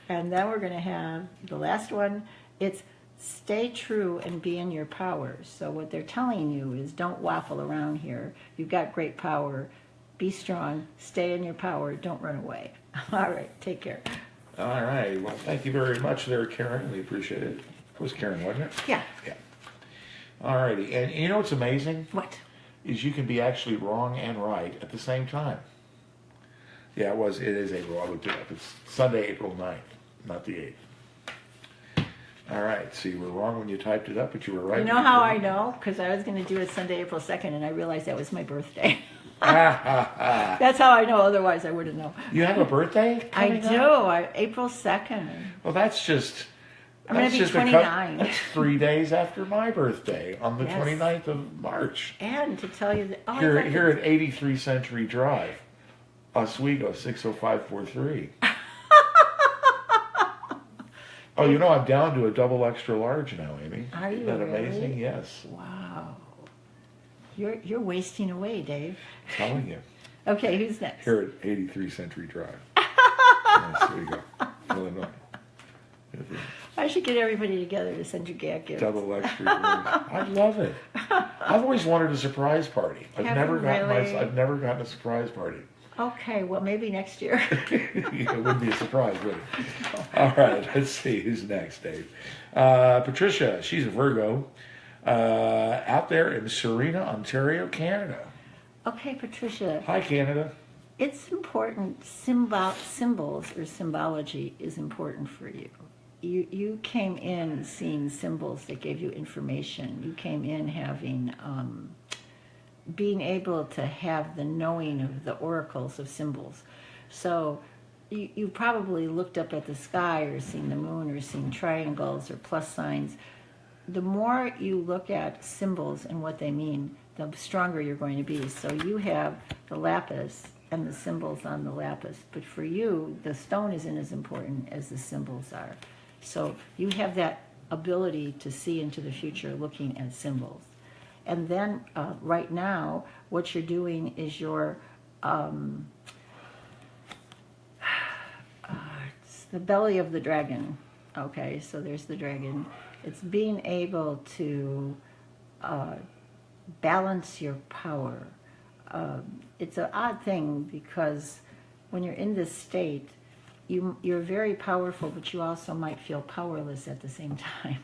And then we're going to have the last one. It's stay true and be in your power. So what they're telling you is don't waffle around here. You've got great power. Be strong. Stay in your power. Don't run away. All right. Take care. All right. Well, thank you very much there, Karen. We appreciate it. It was Karen, wasn't it? Yeah. Yeah. All righty. And you know what's amazing? What? Is you can be actually wrong and right at the same time. Yeah, it is April. I looked it up. It's Sunday, April 9th, not the 8th. All right. So you were wrong when you typed it up, but you were right. You know how I know? Because I was going to do it Sunday, April 2nd, and I realized that was my birthday. That's how I know. Otherwise, I wouldn't know. You have a birthday? I do. April 2nd. Well, that's just... I'm going to be 29. That's 3 days after my birthday, on the Yes. 29th of March. And to tell you that... Here at 83 Century Drive, Oswego, 60543. Oh, you know, I'm down to a double extra large now, Amy. Are you Isn't that amazing? really? Yes. Wow. You're wasting away, Dave. I'm telling you. Okay, who's next? Here at 83 Century Drive. Oswego, Illinois. I should get everybody together to send you gag gifts. Double extra large. I love it. I've always wanted a surprise party. I've Have you never really? gotten a surprise party. Okay, well, maybe next year. It wouldn't be a surprise, would it? All right, let's see who's next, Dave. Patricia, she's a Virgo, out there in Serena, Ontario, Canada. Okay, Patricia, Hi, Canada. it's important. Symbols or symbology is important for you. You came in seeing symbols that gave you information. You came in having being able to have the knowing of the oracles of symbols. So you probably looked up at the sky or seen the moon or seen triangles or plus signs. The more you look at symbols and what they mean, the stronger you're going to be. So you have the lapis and the symbols on the lapis, but for you, the stone isn't as important as the symbols are. So you have that ability to see into the future looking at symbols. And then right now, what you're doing is you're, it's the belly of the dragon. Okay, so there's the dragon. It's being able to balance your power. It's an odd thing because when you're in this state, you're very powerful, but you also might feel powerless at the same time,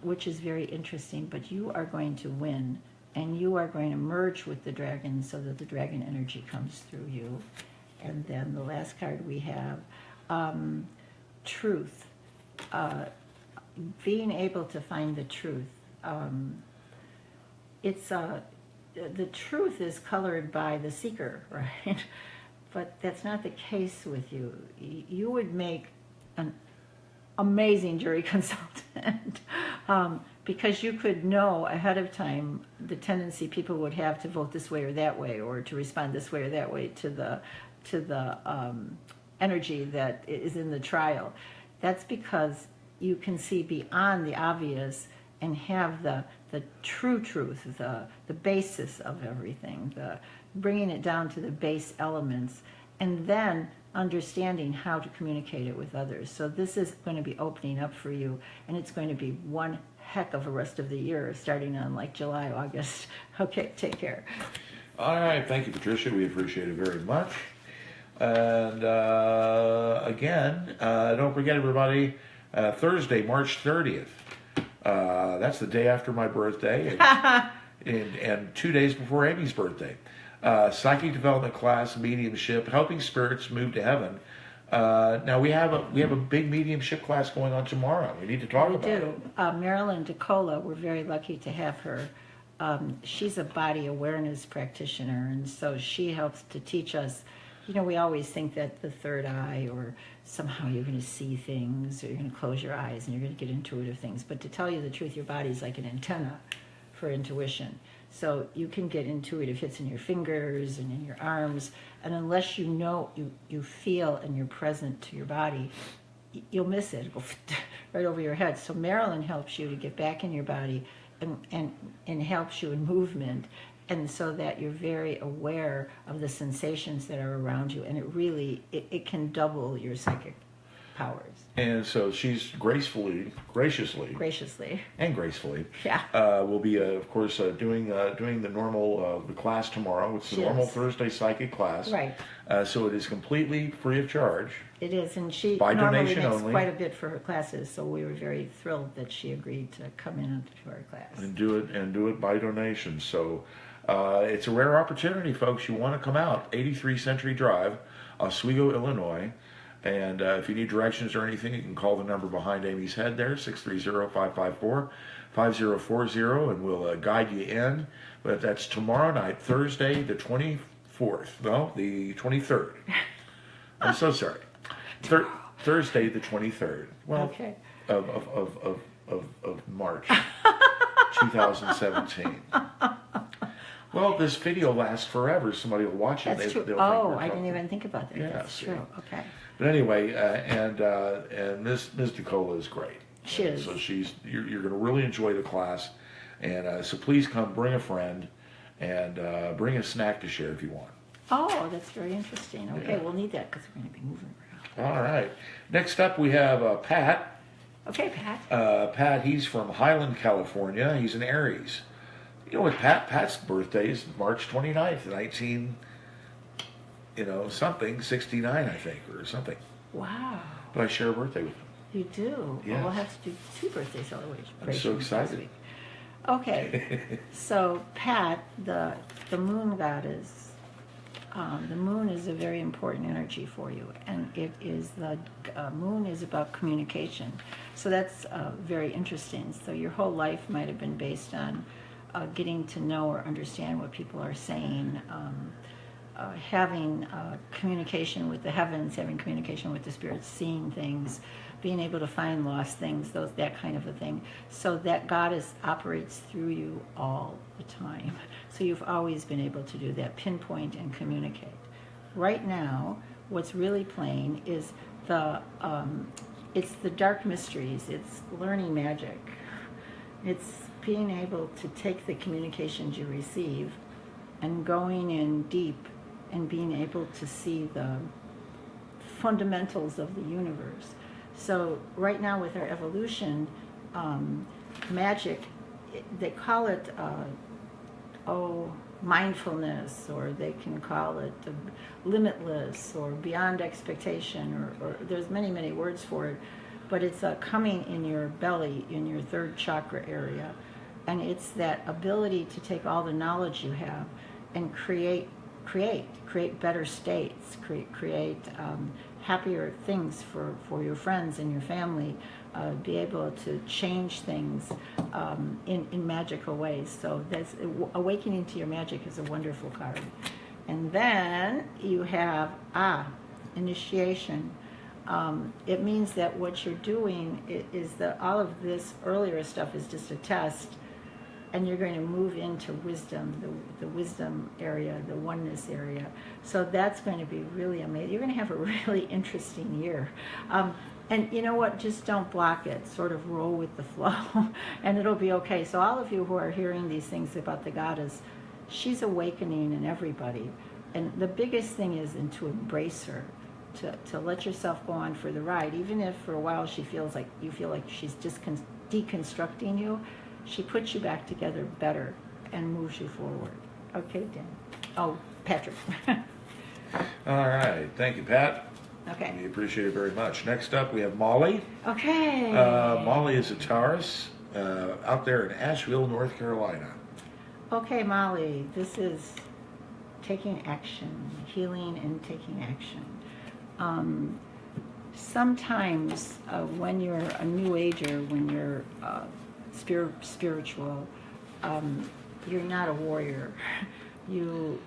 which is very interesting. But you are going to win, and you are going to merge with the dragon so that the dragon energy comes through you. And then the last card we have, truth. Being able to find the truth. The truth is colored by the seeker, right? But that's not the case with you. You would make an amazing jury consultant because you could know ahead of time the tendency people would have to vote this way or that way, or to respond this way or that way to the energy that is in the trial. That's because you can see beyond the obvious and have the true truth, the basis of everything, bringing it down to the base elements, and then understanding how to communicate it with others. So this is going to be opening up for you, and it's going to be one heck of a rest of the year, starting on like July, August. Okay, take care. All right, thank you, Patricia. We appreciate it very much. And again, don't forget, everybody, Thursday, March 30th. That's the day after my birthday, and 2 days before Amy's birthday. Psychic development class, mediumship, helping spirits move to heaven. Now we have a big mediumship class going on tomorrow. We need to talk about it. We do. Marilyn DeCola, we're very lucky to have her. She's a body awareness practitioner, and so she helps to teach us. You know, we always think that the third eye, or somehow you're going to see things, or you're going to close your eyes and you're going to get intuitive things. But to tell you the truth, your body's like an antenna for intuition. So you can get intuitive hits in your fingers and in your arms, and unless you know, you feel and you're present to your body, you'll miss it. It'll go right over your head. So Marilyn helps you to get back in your body and helps you in movement, and so that you're very aware of the sensations that are around you, and it can double your psychic powers. And so she's graciously, and gracefully, yeah, will be, of course, doing the normal the class tomorrow. It's the normal Thursday psychic class, right? So it is completely free of charge. It is, and she by normally donation makes only. quite a bit for her classes, so we were very thrilled that she agreed to come in to our class. And do it by donation. So it's a rare opportunity, folks. You want to come out, 83 Century Drive, Oswego, Illinois. And if you need directions or anything, you can call the number behind Amy's head there, 630-554-5040, and we'll guide you in. But that's tomorrow night, Thursday, the 24th. No, the 23rd. I'm so sorry. Thursday, the 23rd. Well, okay. of March 2017. Well, this video lasts forever. Somebody will watch it. That's true. They'll I didn't even think about that. Yeah, That's true. Okay. But anyway, and Ms. DeCola is great. She is. So you're going to really enjoy the class, and so please come, bring a friend, and bring a snack to share if you want. Oh, that's very interesting. Okay, Yeah. We'll need that because we're going to be moving around. All right. Next up, we have Pat. Okay, Pat. Pat, he's from Highland, California. He's an Aries. You know what, Pat's birthday is March 29th, something, 69, I think, or something. Wow. But I share a birthday with him. You do? Yes. Well, we'll have to do 2 birthday celebrations. I'm so this excited. week. Okay. So, Pat, the moon goddess, the moon is a very important energy for you. And it is the moon is about communication. So that's very interesting. So your whole life might have been based on getting to know or understand what people are saying, having communication with the heavens, having communication with the spirits, seeing things, being able to find lost things, that kind of a thing. So that goddess operates through you all the time. So you've always been able to do that, pinpoint and communicate. Right now, what's really playing is it's the dark mysteries. It's learning magic. It's being able to take the communications you receive and going in deep and being able to see the fundamentals of the universe. So right now with our evolution, magic, they call it mindfulness, or they can call it limitless or beyond expectation, or there's many words for it, but it's coming in your belly, in your 3rd chakra area, and it's that ability to take all the knowledge you have and create better states, create happier things for your friends and your family, be able to change things in magical ways. So that's awakening to your magic is a wonderful card. And then you have initiation. It means that what you're doing is that all of this earlier stuff is just a test, and you're going to move into wisdom, the wisdom area, the oneness area. So that's going to be really amazing. You're going to have a really interesting year. And you know what? Just don't block it. Sort of roll with the flow, and it'll be okay. So all of you who are hearing these things about the goddess, she's awakening in everybody. And the biggest thing is to embrace her, to let yourself go on for the ride. Even if for a while you feel like she's just deconstructing you, she puts you back together better and moves you forward. Okay, Dan. Oh, Patrick. All right. Thank you, Pat. Okay. We appreciate it very much. Next up, we have Molly. Okay. Molly is a Taurus out there in Asheville, North Carolina. Okay, Molly, this is taking action, healing and taking action. Sometimes when you're a new ager, when you're spiritual, you're not a warrior. You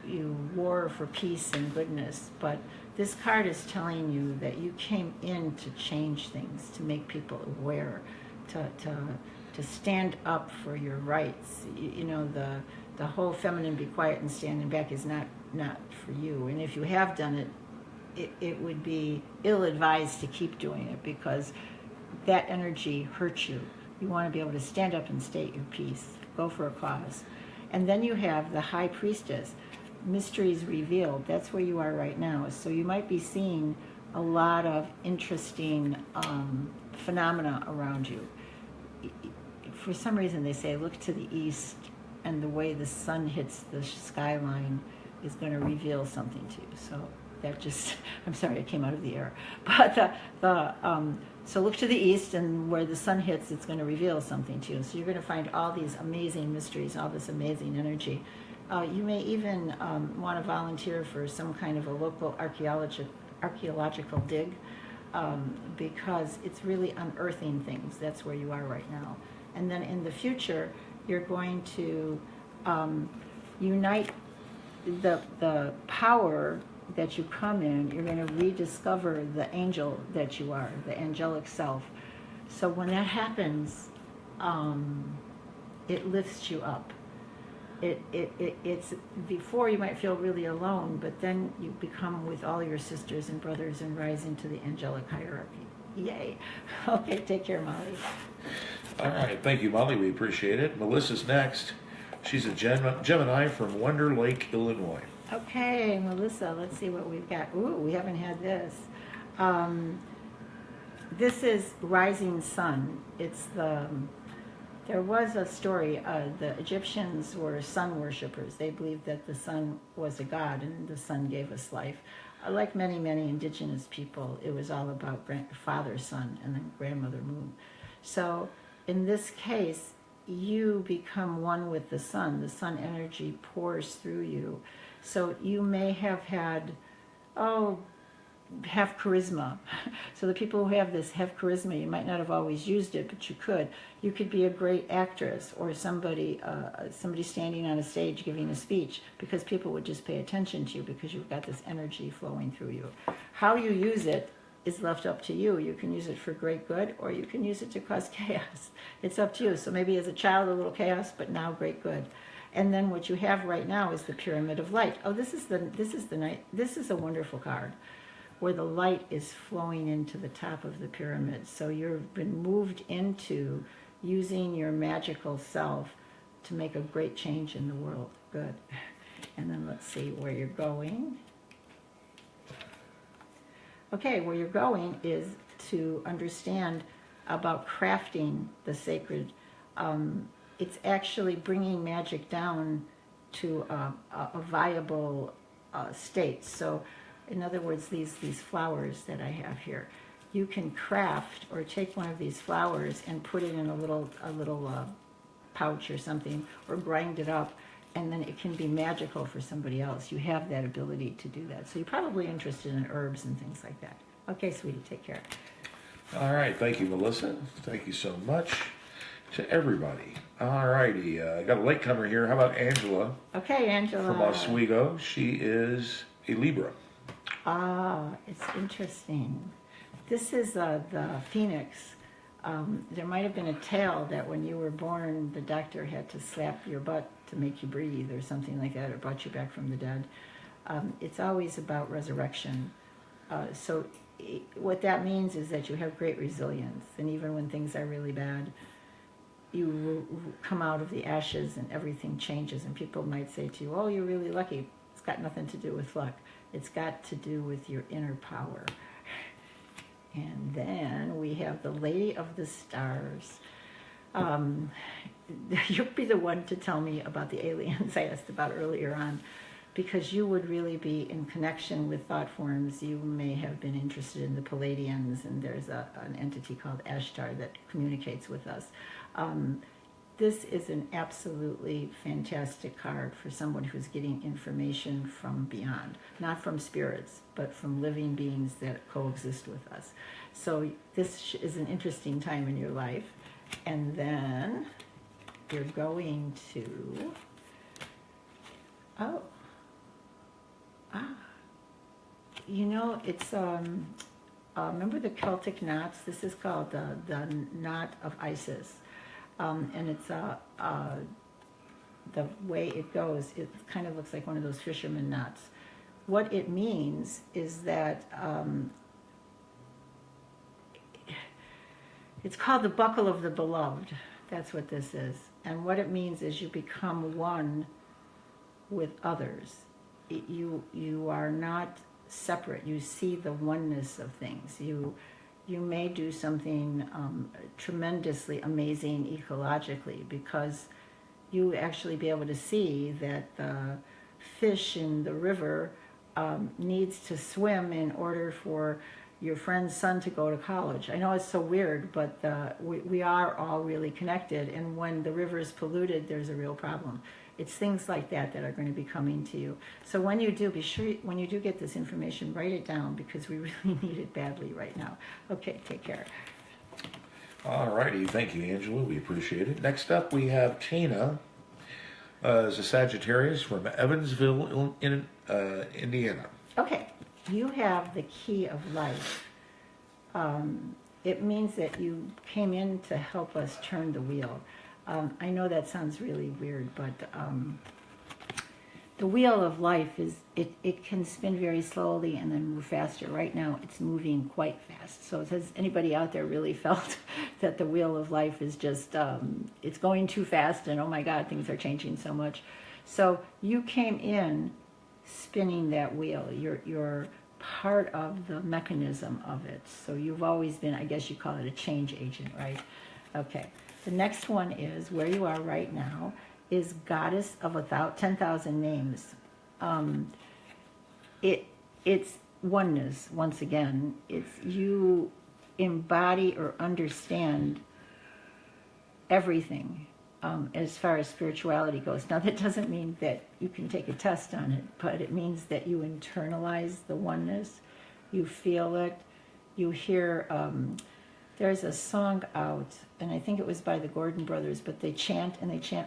war for peace and goodness, but this card is telling you that you came in to change things, to make people aware, to stand up for your rights. You know, the whole feminine be quiet and standing back is not for you. And if you have done it, it would be ill-advised to keep doing it, because that energy hurts you. You want to be able to stand up and state your piece, go for a cause. And then you have the High Priestess, mysteries revealed. That's where you are right now. So you might be seeing a lot of interesting phenomena around you. For some reason they say look to the east, and the way the sun hits the skyline is going to reveal something to you. So that just, I'm sorry, it came out of the air. But so look to the east, and where the sun hits, it's going to reveal something to you. So you're going to find all these amazing mysteries, all this amazing energy. You may even want to volunteer for some kind of a local archaeological dig, because it's really unearthing things. That's where you are right now. And then in the future, you're going to unite the power that you come in. You're going to rediscover the angel that you are, the angelic self. So when that happens, it lifts you up. It's before you might feel really alone, but then you become with all your sisters and brothers and rise into the angelic hierarchy. Yay. Okay, take care, Molly. All right, thank you, Molly. We appreciate it. Melissa's next. She's a Gemini from Wonder Lake, Illinois. Okay, Melissa, let's see what we've got. Ooh, we haven't had this. This is Rising Sun. It's the There was a story. The Egyptians were sun worshippers. They believed that the sun was a god and the sun gave us life. Like many, many indigenous people, it was all about father sun and then grandmother moon. So in this case, you become one with the sun. The sun energy pours through you. So you may have had, have charisma. So the people who have this have charisma. You might not have always used it, but you could. You could be a great actress or somebody standing on a stage giving a speech, because people would just pay attention to you because you've got this energy flowing through you. How you use it is left up to you. You can use it for great good, or you can use it to cause chaos. It's up to you. So maybe as a child, a little chaos, but now great good. And then what you have right now is the Pyramid of Light. Oh, this is a wonderful card, where the light is flowing into the top of the pyramid. So you've been moved into using your magical self to make a great change in the world. Good. And then let's see where you're going. Okay, where you're going is to understand about crafting the sacred. It's actually bringing magic down to a viable state. So in other words, these flowers that I have here, you can craft or take one of these flowers and put it in a little pouch or something, or grind it up, and then it can be magical for somebody else. You have that ability to do that. So you're probably interested in herbs and things like that. Okay, sweetie, take care. All right, thank you, Melissa. Thank you so much to everybody. All righty, I got a latecomer here. How about Angela? Okay, Angela. From Oswego. She is a Libra. Ah, it's interesting. This is the phoenix. There might have been a tale that when you were born, the doctor had to slap your butt to make you breathe or something like that, or brought you back from the dead. It's always about resurrection. What that means is that you have great resilience, and even when things are really bad, you come out of the ashes and everything changes. And people might say to you, oh, you're really lucky. It's got nothing to do with luck. It's got to do with your inner power. And then we have the Lady of the Stars. You'll be the one to tell me about the aliens I asked about earlier on, because you would really be in connection with thought forms. You may have been interested in the Palladians, and there's an entity called Ashtar that communicates with us. This is an absolutely fantastic card for someone who's getting information from beyond, not from spirits, but from living beings that coexist with us. So this is an interesting time in your life. And then you're going to, it's, remember the Celtic knots? This is called the knot of Isis. And it's the way it goes, it kind of looks like one of those fisherman knots. What it means is that it's called the buckle of the beloved. That's what this is. And what it means is you become one with others. You are not separate. You see the oneness of things. You may do something tremendously amazing ecologically, because you actually be able to see that the fish in the river needs to swim in order for your friend's son to go to college. I know it's so weird, but we are all really connected, and when the river is polluted, there's a real problem. It's things like that that are going to be coming to you. So when you do, be sure, when you do get this information, write it down, because we really need it badly right now. Okay, take care. All righty, thank you, Angela. We appreciate it. Next up, we have Tina, as a Sagittarius from Evansville, Indiana. Okay, you have the key of life. It means that you came in to help us turn the wheel. I know that sounds really weird, but the wheel of life is, it can spin very slowly and then move faster. Right now, it's moving quite fast. So has anybody out there really felt that the wheel of life is just, it's going too fast, and oh my God, things are changing so much. So you came in spinning that wheel. You're part of the mechanism of it. So you've always been, I guess you call it a change agent, right? Okay. The next one is where you are right now is Goddess of 10,000 Names. It's oneness, once again. It's you embody or understand everything as far as spirituality goes. Now, that doesn't mean that you can take a test on it, but it means that you internalize the oneness, you feel it, you hear, there's a song out, and I think it was by the Gordon Brothers, but they chant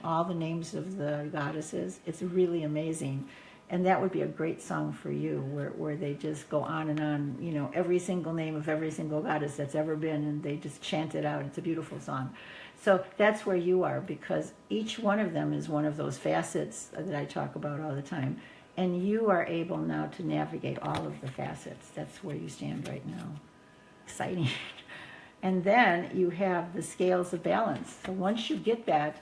all the names of the goddesses. It's really amazing. And that would be a great song for you, where they just go on and on, you know, every single name of every single goddess that's ever been, and they just chant it out. It's a beautiful song. So that's where you are, because each one of them is one of those facets that I talk about all the time. And you are able now to navigate all of the facets. That's where you stand right now. Exciting. And then you have the scales of balance. So once you get that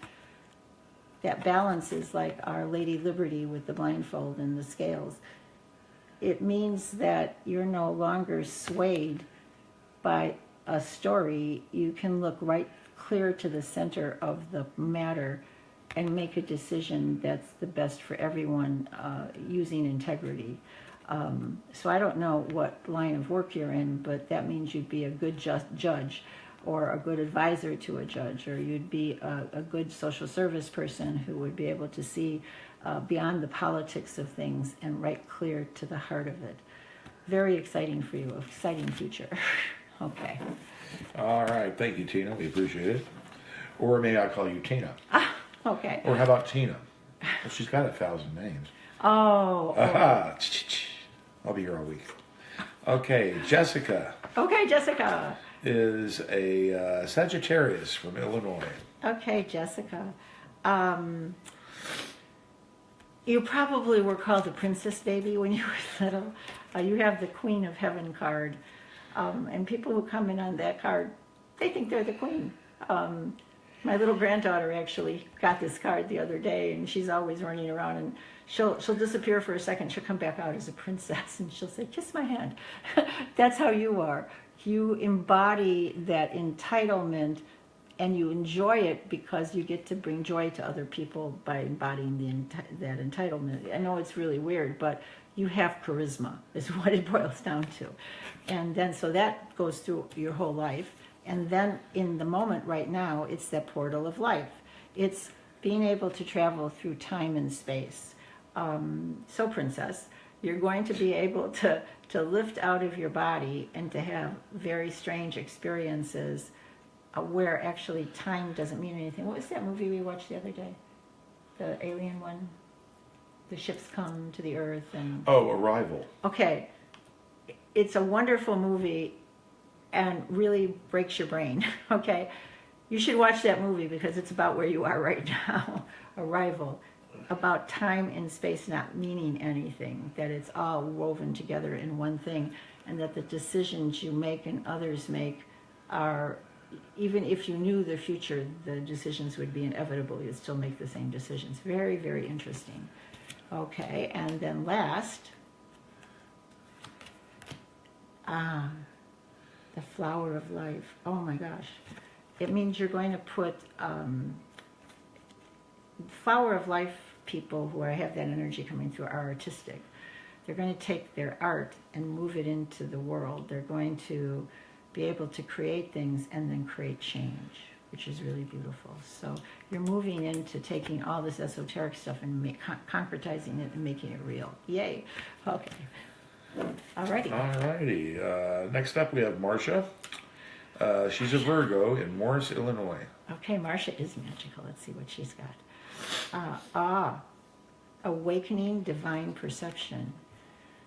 balance is like Our Lady Liberty with the blindfold and the scales. It means that you're no longer swayed by a story. You can look right clear to the center of the matter and make a decision that's the best for everyone using integrity. So I don't know what line of work you're in, but that means you'd be a good judge, or a good advisor to a judge, or you'd be a good social service person who would be able to see beyond the politics of things and right clear to the heart of it. Very exciting for you, exciting future. Okay. All right, thank you, Tina. We appreciate it. Or may I call you Tina? Okay. Or how about Tina? Well, she's got 1,000 names. Oh. Aha. I'll be here all week. Okay, Jessica. Okay, Jessica. Is a Sagittarius from Illinois. Okay, Jessica. You probably were called a princess baby when you were little. You have the Queen of Heaven card. And people who come in on that card, they think they're the queen. My little granddaughter actually got this card the other day, and she's always running around, and she'll disappear for a second. She'll come back out as a princess, and she'll say, "Kiss my hand." That's how you are. You embody that entitlement, and you enjoy it because you get to bring joy to other people by embodying that entitlement. I know it's really weird, but you have charisma is what it boils down to. And then so that goes through your whole life. And then in the moment right now, it's that portal of life. It's being able to travel through time and space. So princess, you're going to be able to lift out of your body and to have very strange experiences where actually time doesn't mean anything. What was that movie we watched the other day? The alien one? The ships come to the earth and... Oh, Arrival. Okay. It's a wonderful movie and really breaks your brain, okay? You should watch that movie because it's about where you are right now. Arrival. About time and space not meaning anything, that it's all woven together in one thing, and that the decisions you make and others make are, even if you knew the future, the decisions would be inevitable. You'd still make the same decisions. Very, very interesting. Okay, and then last, the flower of life. Oh my gosh. It means you're going to put flower of life people who have that energy coming through are artistic. They're going to take their art and move it into the world. They're going to be able to create things and then create change, which is really beautiful. So you're moving into taking all this esoteric stuff and concretizing it and making it real. Yay. Okay. Alrighty. Alrighty. Next up we have Marcia. She's a Virgo in Morris, Illinois. Okay, Marcia is magical. Let's see what she's got. Awakening divine perception.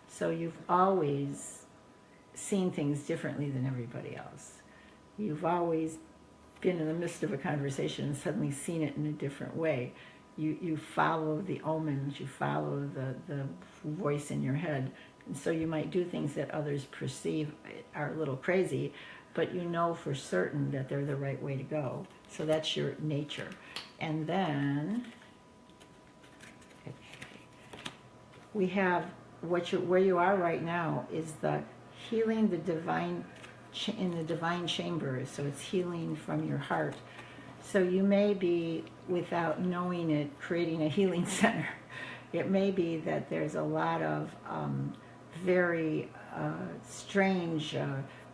So you've always seen things differently than everybody else. You've always been in the midst of a conversation and suddenly seen it in a different way. You follow the omens, you follow the voice in your head. And so you might do things that others perceive are a little crazy, but you know for certain that they're the right way to go. So that's your nature. And then we have where you are right now is the healing the divine in the divine chamber. So it's healing from your heart. So you may be, without knowing it, creating a healing center. It may be that there's a lot of very strange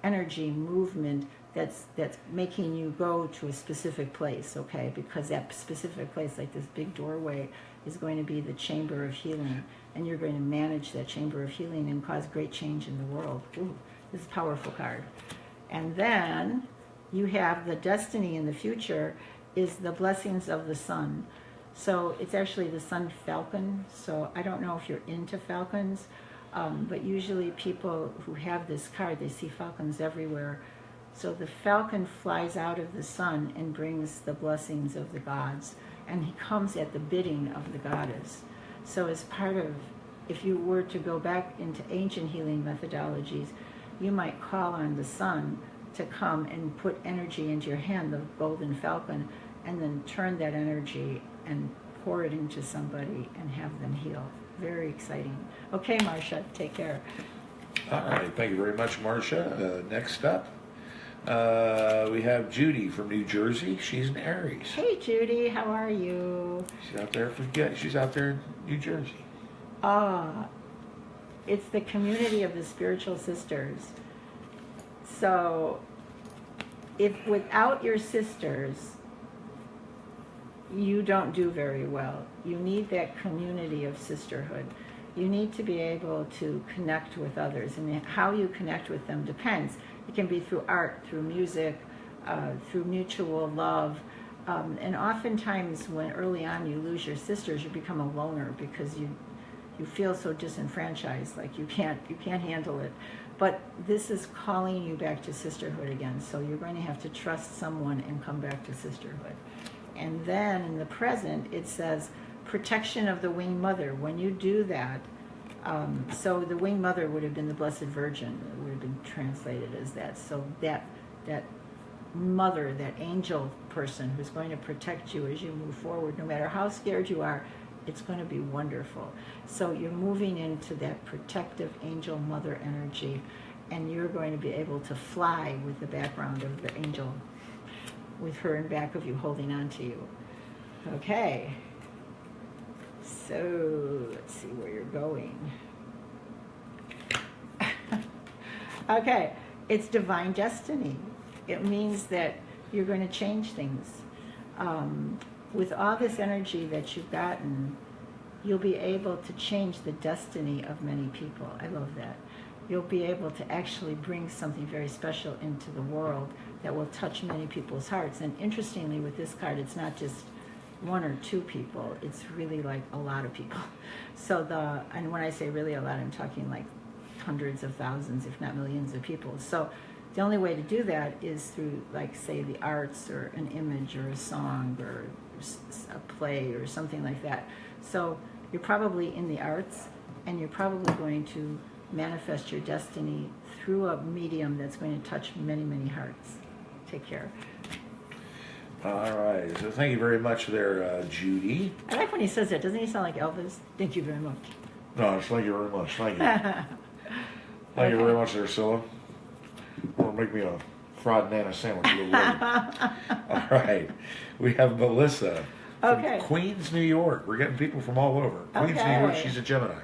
energy movement that's making you go to a specific place, okay? Because that specific place, like this big doorway, is going to be the chamber of healing, and you're going to manage that chamber of healing and cause great change in the world. Ooh, this is a powerful card. And then you have the destiny in the future is the blessings of the sun. So it's actually the sun falcon. So I don't know if you're into falcons, but usually people who have this card, they see falcons everywhere. So the falcon flies out of the sun and brings the blessings of the gods, and he comes at the bidding of the goddess. So as part of, if you were to go back into ancient healing methodologies, you might call on the sun to come and put energy into your hand, the golden falcon, and then turn that energy and pour it into somebody and have them heal. Very exciting. Okay, Marcia, take care. All right, thank you very much, Marcia. Next up, we have Judy from New Jersey. She's an Aries. Hey, Judy, how are you? She's out there she's out there in New Jersey. It's the community of the spiritual sisters. So, if without your sisters, you don't do very well. You need that community of sisterhood. You need to be able to connect with others. And how you connect with them depends. It can be through art, through music, through mutual love. And oftentimes when early on you lose your sisters, you become a loner because you feel so disenfranchised, like you can't handle it. But this is calling you back to sisterhood again. So you're going to have to trust someone and come back to sisterhood. And then in the present, it says protection of the winged mother. When you do that, so the winged mother would have been the Blessed Virgin. It would have been translated as that. So that mother, that angel person who's going to protect you as you move forward, no matter how scared you are, it's going to be wonderful. So you're moving into that protective angel mother energy, and you're going to be able to fly with the background of the angel, with her in back of you holding on to you. Okay. So let's see where you're going. Okay, it's divine destiny. It means that you're going to change things. With all this energy that you've gotten, you'll be able to change the destiny of many people. I love that. You'll be able to actually bring something very special into the world that will touch many people's hearts. And interestingly, with this card, it's not just one or two people. It's really like a lot of people. So and when I say really a lot, I'm talking like hundreds of thousands, if not millions of people. So the only way to do that is through, like, say, the arts or an image or a song or a play or something like that. So you're probably in the arts, and you're probably going to manifest your destiny through a medium that's going to touch many, many hearts. Take care. All right, so thank you very much there, Judy. I like when he says that. Doesn't he sound like Elvis? Thank you very much. No, thank you very much. Thank you. Thank you very much there, Scylla. Or make me a fried banana sandwich. All right, we have Melissa from Queens, New York. We're getting people from all over. Queens, New York, she's a Gemini.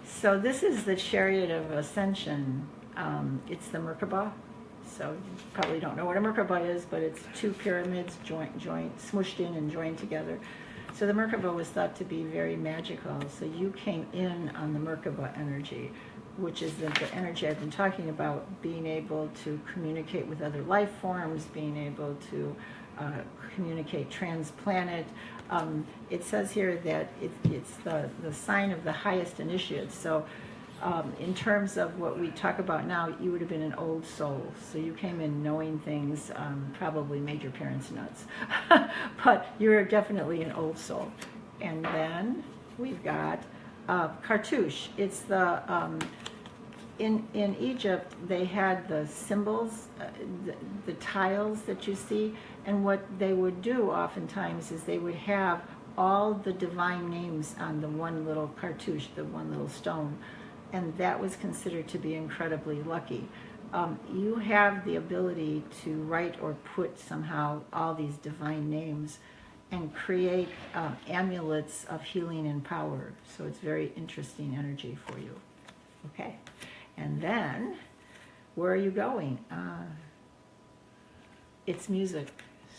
So this is the Chariot of Ascension. It's the Merkaba. So you probably don't know what a Merkaba is, but it's two pyramids joint, smooshed in and joined together. So the Merkaba was thought to be very magical. So you came in on the Merkaba energy, which is the energy I've been talking about, being able to communicate with other life forms, being able to communicate transplanet. It says here that it's the sign of the highest initiate. So in terms of what we talk about now, you would have been an old soul. So you came in knowing things, probably made your parents nuts. But you're definitely an old soul. And then we've got cartouche. It's the in Egypt, they had the symbols, the tiles that you see, and what they would do oftentimes is they would have all the divine names on the one little cartouche, the one little stone, and that was considered to be incredibly lucky. You have the ability to write or put somehow all these divine names and create amulets of healing and power. So it's very interesting energy for you. Okay. And then, where are you going? It's music.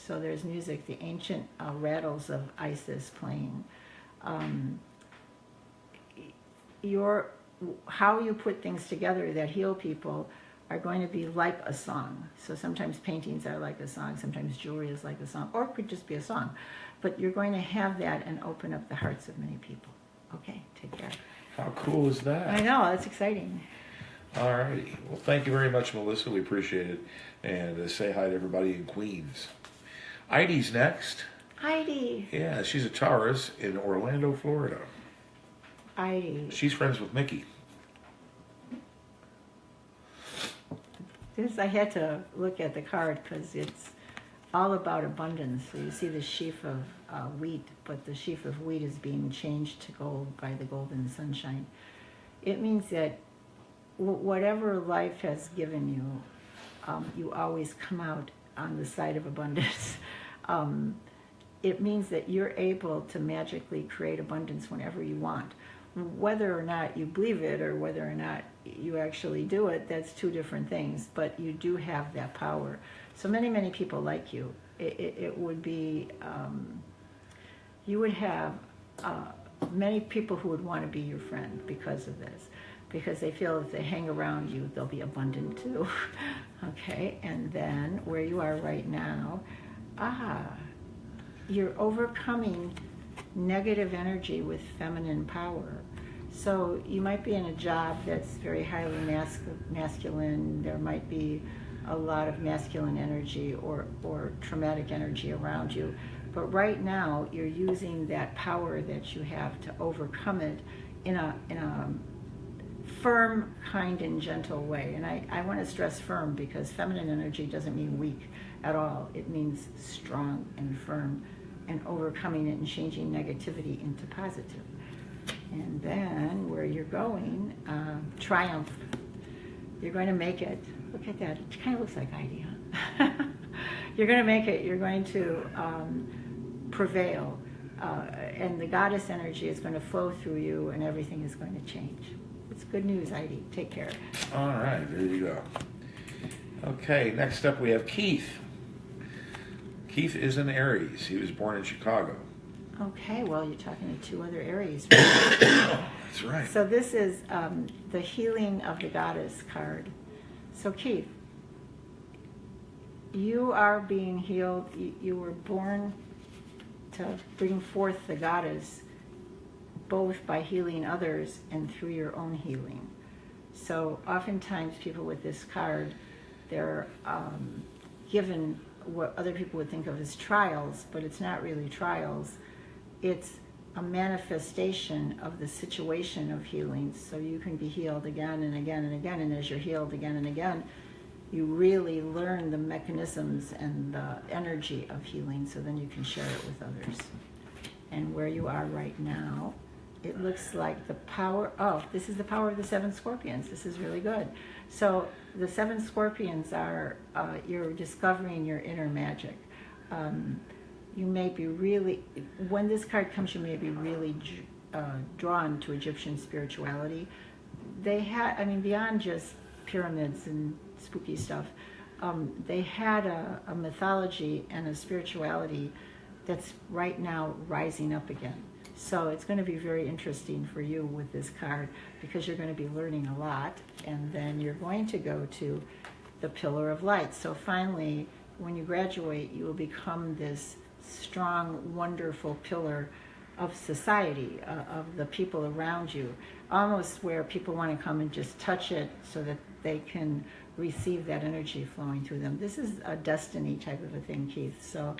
So there's music, the ancient rattles of Isis playing. How you put things together that heal people are going to be like a song. So sometimes paintings are like a song, sometimes jewelry is like a song, or it could just be a song. But you're going to have that and open up the hearts of many people. Okay, take care. How cool is that? I know, that's exciting. All righty. Well, thank you very much, Melissa. We appreciate it. And say hi to everybody in Queens. Heidi's next. Heidi. Yeah, she's a Taurus in Orlando, Florida. Heidi. She's friends with Mickey. I had to look at the card because it's all about abundance. So you see the sheaf of wheat, but the sheaf of wheat is being changed to gold by the golden sunshine. It means that whatever life has given you, you always come out on the side of abundance. It means that you're able to magically create abundance whenever you want. Whether or not you believe it or whether or not you actually do it, that's two different things, but you do have that power. So many people like you. It would be, you would have many people who would want to be your friend because of this, because they feel if they hang around you, they'll be abundant too. Okay, and then where you are right now, you're overcoming negative energy with feminine power. So you might be in a job that's very highly masculine. There might be a lot of masculine energy or traumatic energy around you. But right now, you're using that power that you have to overcome it in a firm, kind, and gentle way. And I want to stress firm because feminine energy doesn't mean weak at all. It means strong and firm and overcoming it and changing negativity into positive. And then where you're going, triumph. You're going to make it. Look at that. It kind of looks like Heidi, huh? You're going to make it. You're going to prevail. And the goddess energy is going to flow through you and everything is going to change. It's good news, Heidi. Take care. All right, there you go. Okay, next up we have Keith. Keith is an Aries. He was born in Chicago. Okay, well, you're talking to two other Aries. That's right. So this is the healing of the goddess card. So Keith, you are being healed. You were born to bring forth the goddess, both by healing others and through your own healing. So oftentimes people with this card, they're given what other people would think of as trials, but it's not really trials. It's a manifestation of the situation of healing, so you can be healed again and again and again, and as you're healed again and again, you really learn the mechanisms and the energy of healing, so then you can share it with others. And where you are right now, it looks like the power, this is the power of the 7 scorpions. This is really good. So the 7 scorpions are, you're discovering your inner magic. You may be really, when this card comes, you may be really drawn to Egyptian spirituality. They had, beyond just pyramids and spooky stuff, they had a mythology and a spirituality that's right now rising up again. So it's going to be very interesting for you with this card because you're going to be learning a lot, and then you're going to go to the Pillar of Light. So finally, when you graduate, you will become this strong, wonderful pillar of society, of the people around you, almost where people want to come and just touch it so that they can receive that energy flowing through them. This is a destiny type of a thing, Keith. So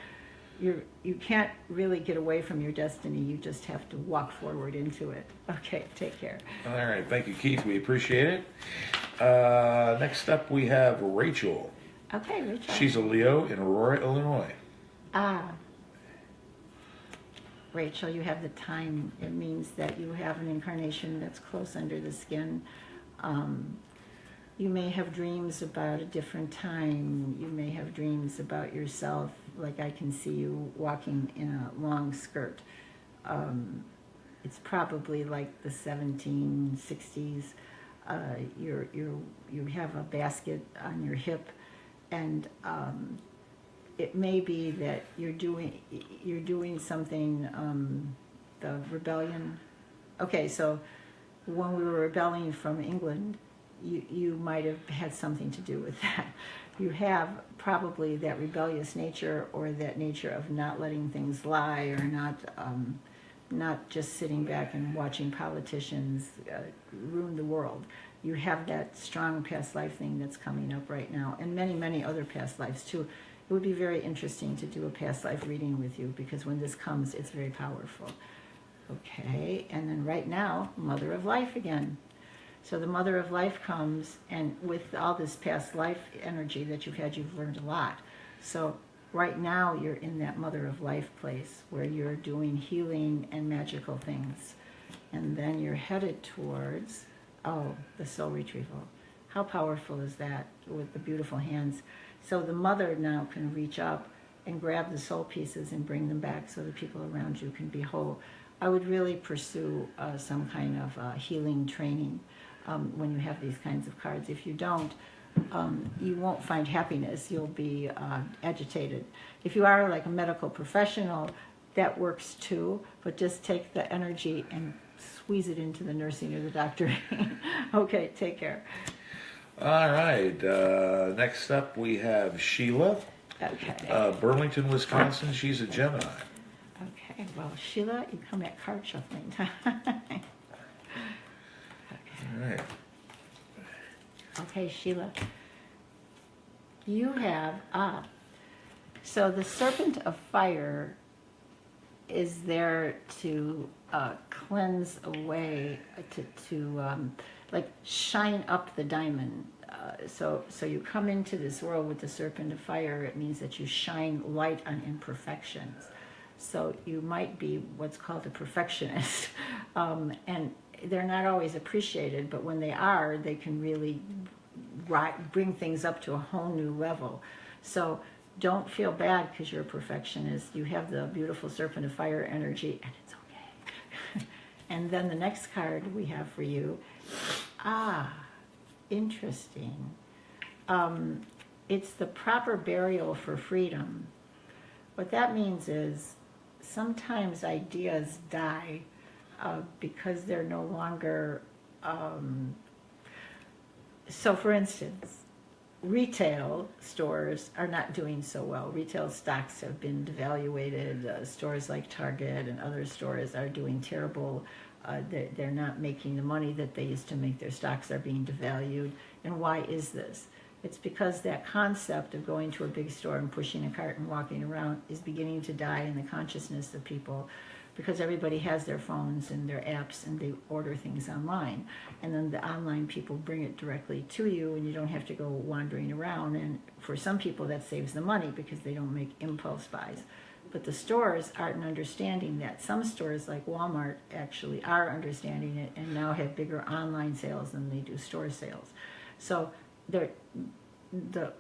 you can't really get away from your destiny. You just have to walk forward into it. Okay, take care. All right, thank you, Keith. We appreciate it. Next up, we have Rachel. Okay, Rachel. She's a Leo in Aurora, Illinois. Rachel, you have the time. It means that you have an incarnation that's close under the skin. You may have dreams about a different time. You may have dreams about yourself, like I can see you walking in a long skirt. It's probably like the 1760s. You have a basket on your hip, and it may be that you're doing something. The rebellion. Okay, so when we were rebelling from England, you might have had something to do with that. You have probably that rebellious nature, or that nature of not letting things lie, or not just sitting back and watching politicians ruin the world. You have that strong past life thing that's coming up right now, and many, many other past lives too. It would be very interesting to do a past life reading with you, because when this comes, it's very powerful. Okay, and then right now, Mother of Life again. So the Mother of Life comes, and with all this past life energy that you've had, you've learned a lot. So right now, you're in that Mother of Life place where you're doing healing and magical things. And then you're headed towards, the soul retrieval. How powerful is that, with the beautiful hands? So the mother now can reach up and grab the soul pieces and bring them back so the people around you can be whole. I would really pursue some kind of healing training when you have these kinds of cards. If you don't, you won't find happiness. You'll be agitated. If you are like a medical professional, that works too, but just take the energy and squeeze it into the nursing or the doctoring. Okay, take care. All right. Next up, we have Sheila. Okay. Burlington, Wisconsin. She's a Gemini. Okay, well, Sheila, you come at card shuffling time. Okay. All right. Okay, Sheila. You have, so the Serpent of Fire is there to cleanse away, to like shine up the diamond. So you come into this world with the Serpent of Fire. It means that you shine light on imperfections. So you might be what's called a perfectionist, and they're not always appreciated, but when they are, they can really bring things up to a whole new level. So don't feel bad because you're a perfectionist. You have the beautiful Serpent of Fire energy, and it's okay. And then the next card we have for you, interesting. It's the proper burial for freedom. What that means is sometimes ideas die because they're no longer... So for instance, retail stores are not doing so well. Retail stocks have been devaluated. Stores like Target and other stores are doing terrible. They're not making the money that they used to make. Their stocks are being devalued. And why is this? It's because that concept of going to a big store and pushing a cart and walking around is beginning to die in the consciousness of people, because everybody has their phones and their apps and they order things online. And then the online people bring it directly to you and you don't have to go wandering around. And for some people that saves the money because they don't make impulse buys. But the stores aren't understanding that. Some stores like Walmart actually are understanding it and now have bigger online sales than they do store sales. So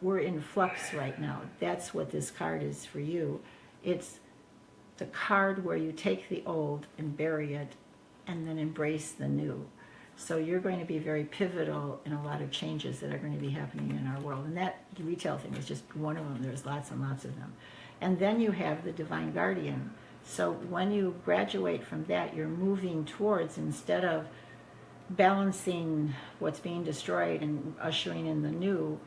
we're in flux right now. That's what this card is for you. It's the card where you take the old and bury it and then embrace the new. So you're going to be very pivotal in a lot of changes that are going to be happening in our world. And that retail thing is just one of them. There's lots and lots of them. And then you have the Divine Guardian. So when you graduate from that, you're moving towards, instead of balancing what's being destroyed and ushering in the new,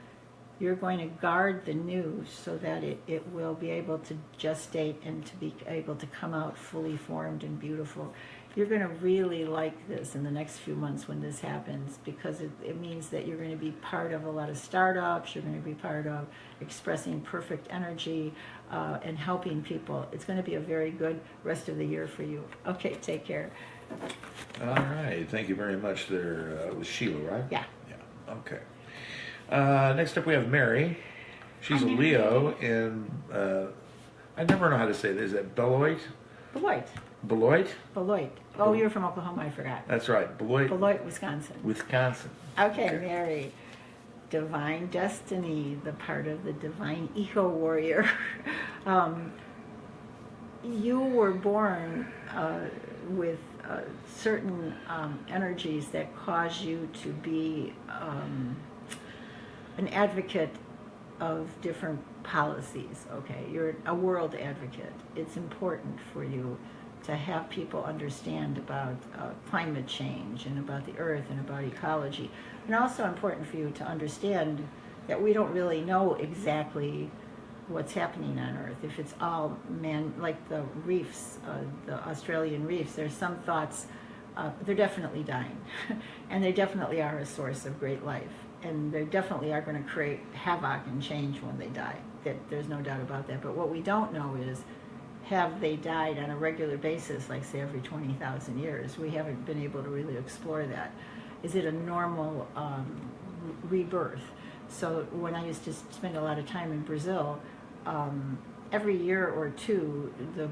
you're going to guard the new so that it will be able to gestate and to be able to come out fully formed and beautiful. You're going to really like this in the next few months when this happens, because it means that you're going to be part of a lot of startups, you're going to be part of expressing perfect energy and helping people. It's going to be a very good rest of the year for you. Okay, take care. All right, thank you very much there. It was Sheila, right? Yeah. Yeah, okay. Next up we have Mary. She's a Leo in, I never know how to say this. Is it Beloit? Beloit. Beloit? Beloit. Oh, you're from Oklahoma, I forgot. That's right, Beloit. Beloit, Wisconsin. Wisconsin. Okay, Mary. divine destiny, the part of the divine eco-warrior. um, you were born with certain energies that cause you to be an advocate of different policies, okay? You're a world advocate. It's important for you to have people understand about climate change and about the earth and about ecology. And also important for you to understand that we don't really know exactly what's happening on Earth. If it's all man, like the reefs, the Australian reefs, there's some thoughts, they're definitely dying. And they definitely are a source of great life. And they definitely are going to create havoc and change when they die. There's no doubt about that. But what we don't know is, have they died on a regular basis, like say every 20,000 years? We haven't been able to really explore that. Is it a normal rebirth? So when I used to spend a lot of time in Brazil, every year or two, the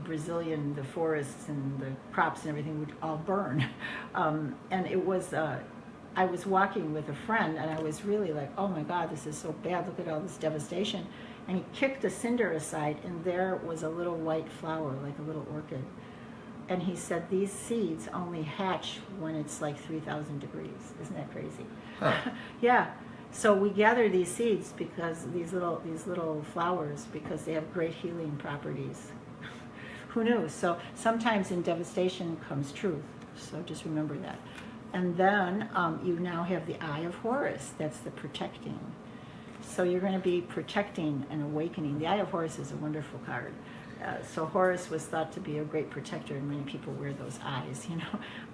forests and the crops and everything would all burn. And it was, I was walking with a friend and I was really like, oh my God, this is so bad, look at all this devastation. And he kicked a cinder aside and there was a little white flower, like a little orchid. And he said, these seeds only hatch when it's like 3,000 degrees. Isn't that crazy? Huh. Yeah. So we gather these seeds because these little flowers, because they have great healing properties. Who knew? So sometimes in devastation comes truth. So just remember that. And then you now have the Eye of Horus. That's the protecting. So you're going to be protecting and awakening. The Eye of Horus is a wonderful card. So Horus was thought to be a great protector, and many people wear those eyes,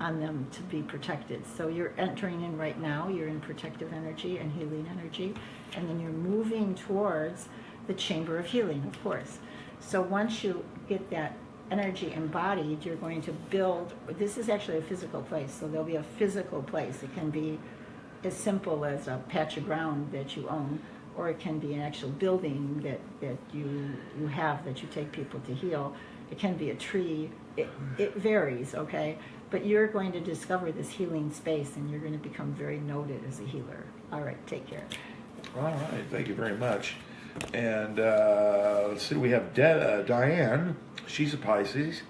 on them to be protected. So you're entering in right now, you're in protective energy and healing energy, and then you're moving towards the chamber of healing, of course. So once you get that energy embodied, you're going to build, this is actually a physical place, so there'll be a physical place. It can be as simple as a patch of ground that you own, or it can be an actual building that you have, that you take people to heal. It can be a tree. It varies, okay? But you're going to discover this healing space and you're going to become very noted as a healer. All right, take care. All right, thank you very much. And let's see, we have Diane. She's a Pisces,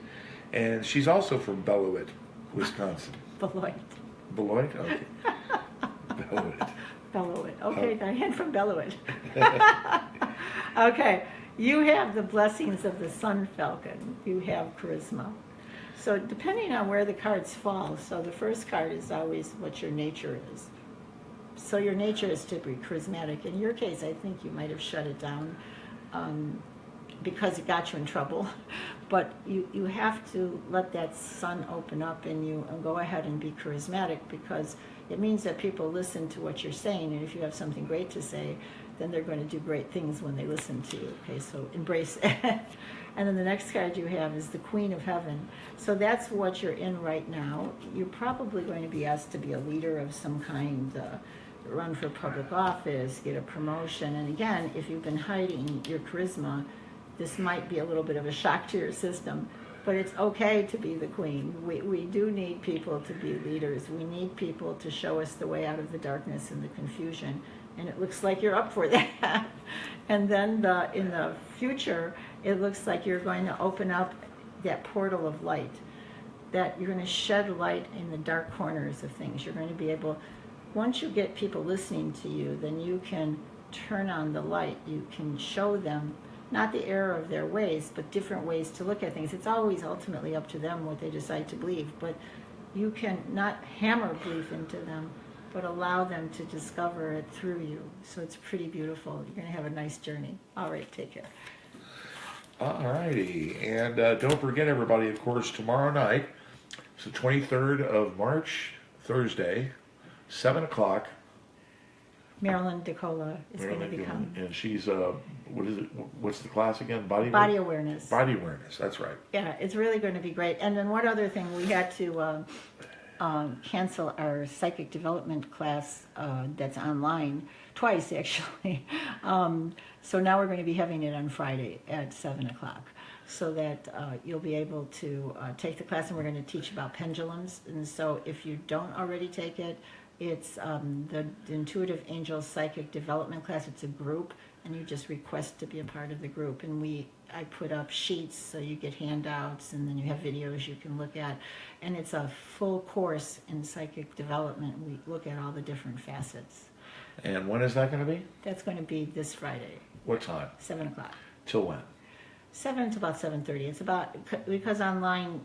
and she's also from Beloit, Wisconsin. Beloit. Beloit? Okay. Beloit. Beloit. Okay, Diane from Beloit. Okay, you have the blessings of the Sun Falcon. You have charisma. So depending on where the cards fall, so the first card is always what your nature is. So your nature is to be charismatic. In your case, I think you might have shut it down because it got you in trouble. But you have to let that sun open up in you and go ahead and be charismatic, because it means that people listen to what you're saying, and if you have something great to say, then they're going to do great things when they listen to you. Okay, so embrace it. And then the next card you have is the Queen of Heaven. So that's what you're in right now. You're probably going to be asked to be a leader of some kind, run for public office, get a promotion. And again, if you've been hiding your charisma, this might be a little bit of a shock to your system. But it's okay to be the queen. We do need people to be leaders. We need people to show us the way out of the darkness and the confusion. And it looks like you're up for that. And then in the future, it looks like you're going to open up that portal of light, that you're going to shed light in the dark corners of things. You're going to be able, once you get people listening to you, then you can turn on the light. You can show them not the error of their ways, but different ways to look at things. It's always ultimately up to them what they decide to believe, but you can not hammer belief into them, but allow them to discover it through you. So it's pretty beautiful. You're going to have a nice journey. All right, take care. All righty. And don't forget, everybody, of course, tomorrow night, it's the 23rd of March, Thursday, 7 o'clock. Marilyn DeCola is going to become. And she's, what is it? What's the class again? Body awareness. Body awareness, that's right. Yeah, it's really going to be great. And then one other thing, we had to cancel our psychic development class that's online, twice actually. So now we're going to be having it on Friday at 7 o'clock. So that you'll be able to take the class, and we're going to teach about pendulums. And so if you don't already take it, It's the Intuitive Angel Psychic Development class. It's a group, and you just request to be a part of the group. And I put up sheets so you get handouts, and then you have videos you can look at. And it's a full course in psychic development. We look at all the different facets. And when is that going to be? That's going to be this Friday. What time? 7 o'clock. Till when? 7 to about 7:30. It's about, because online,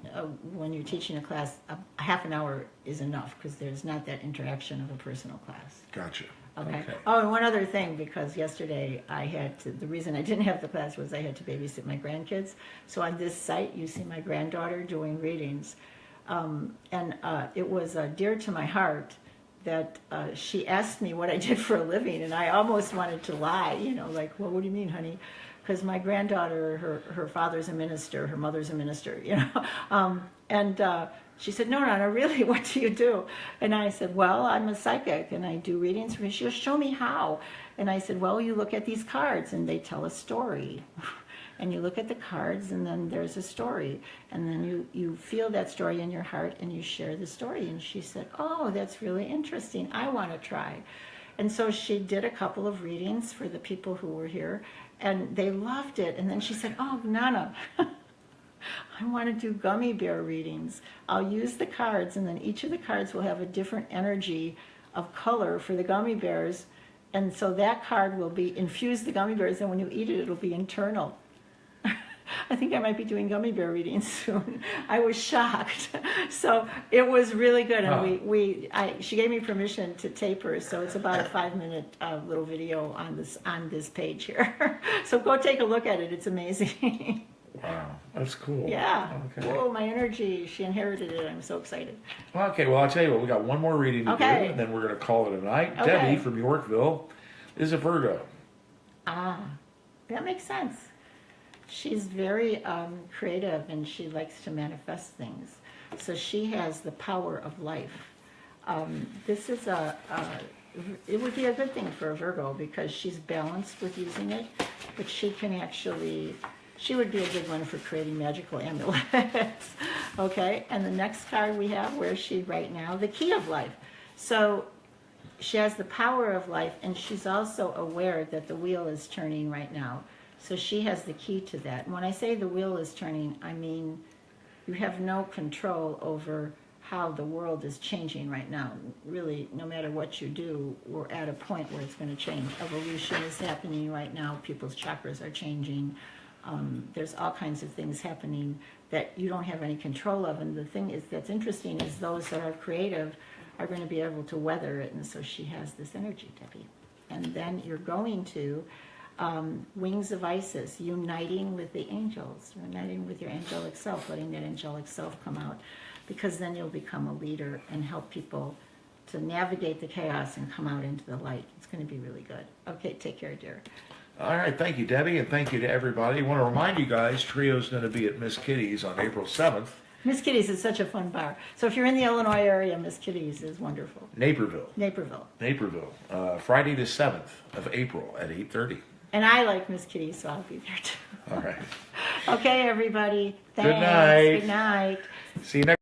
when you're teaching a class, a half an hour is enough because there's not that interaction of a personal class. Gotcha. Okay. Oh, and one other thing, because yesterday the reason I didn't have the class was I had to babysit my grandkids. So on this site, you see my granddaughter doing readings. And it was dear to my heart that she asked me what I did for a living, and I almost wanted to lie, like, well, what do you mean, honey? Because my granddaughter, her father's a minister, her mother's a minister, and she said, no, really, what do you do? And I said, well, I'm a psychic, and I do readings for me. She goes, show me how. And I said, well, you look at these cards, and they tell a story. And you look at the cards, and then there's a story. And then you feel that story in your heart, and you share the story. And she said, oh, that's really interesting. I want to try. And so she did a couple of readings for the people who were here, and they loved it. And then she said, oh, Nana, I want to do gummy bear readings. I'll use the cards, and then each of the cards will have a different energy of color for the gummy bears. And so that card will infuse the gummy bears, and when you eat it, it'll be internal. I think I might be doing gummy bear readings soon. I was shocked. So it was really good. And she gave me permission to tape her. So it's about a 5-minute little video on this page here. So go take a look at it. It's amazing. Wow, that's cool. Yeah. Okay. Whoa, my energy. She inherited it. I'm so excited. Okay, well, I'll tell you what. We got one more reading to do, Okay. and then we're going to call it a night. Okay. Debbie from Yorkville is a Virgo. Ah, that makes sense. She's very creative, and she likes to manifest things. So she has the power of life. This is it would be a good thing for a Virgo because she's balanced with using it, but she would be a good one for creating magical amulets. Okay, and the next card we have, where is she right now? The key of life. So she has the power of life, and she's also aware that the wheel is turning right now. So she has the key to that. And when I say the wheel is turning, I mean you have no control over how the world is changing right now. Really, no matter what you do, we're at a point where it's going to change. Evolution is happening right now. People's chakras are changing. There's all kinds of things happening that you don't have any control of. And the thing that's interesting is those that are creative are going to be able to weather it. And so she has this energy, Debbie. And then you're going to Wings of Isis, uniting with the angels, uniting with your angelic self, letting that angelic self come out, because then you'll become a leader and help people to navigate the chaos and come out into the light. It's going to be really good. Okay, take care, dear. All right, thank you, Debbie, and thank you to everybody. I want to remind you guys, Trio's going to be at Miss Kitty's on April 7th. Miss Kitty's is such a fun bar. So if you're in the Illinois area, Miss Kitty's is wonderful. Naperville. Friday the 7th of April at 8:30. And I like Miss Kitty, so I'll be there too. All right. Okay, everybody. Thanks. Good night. Good night. See you next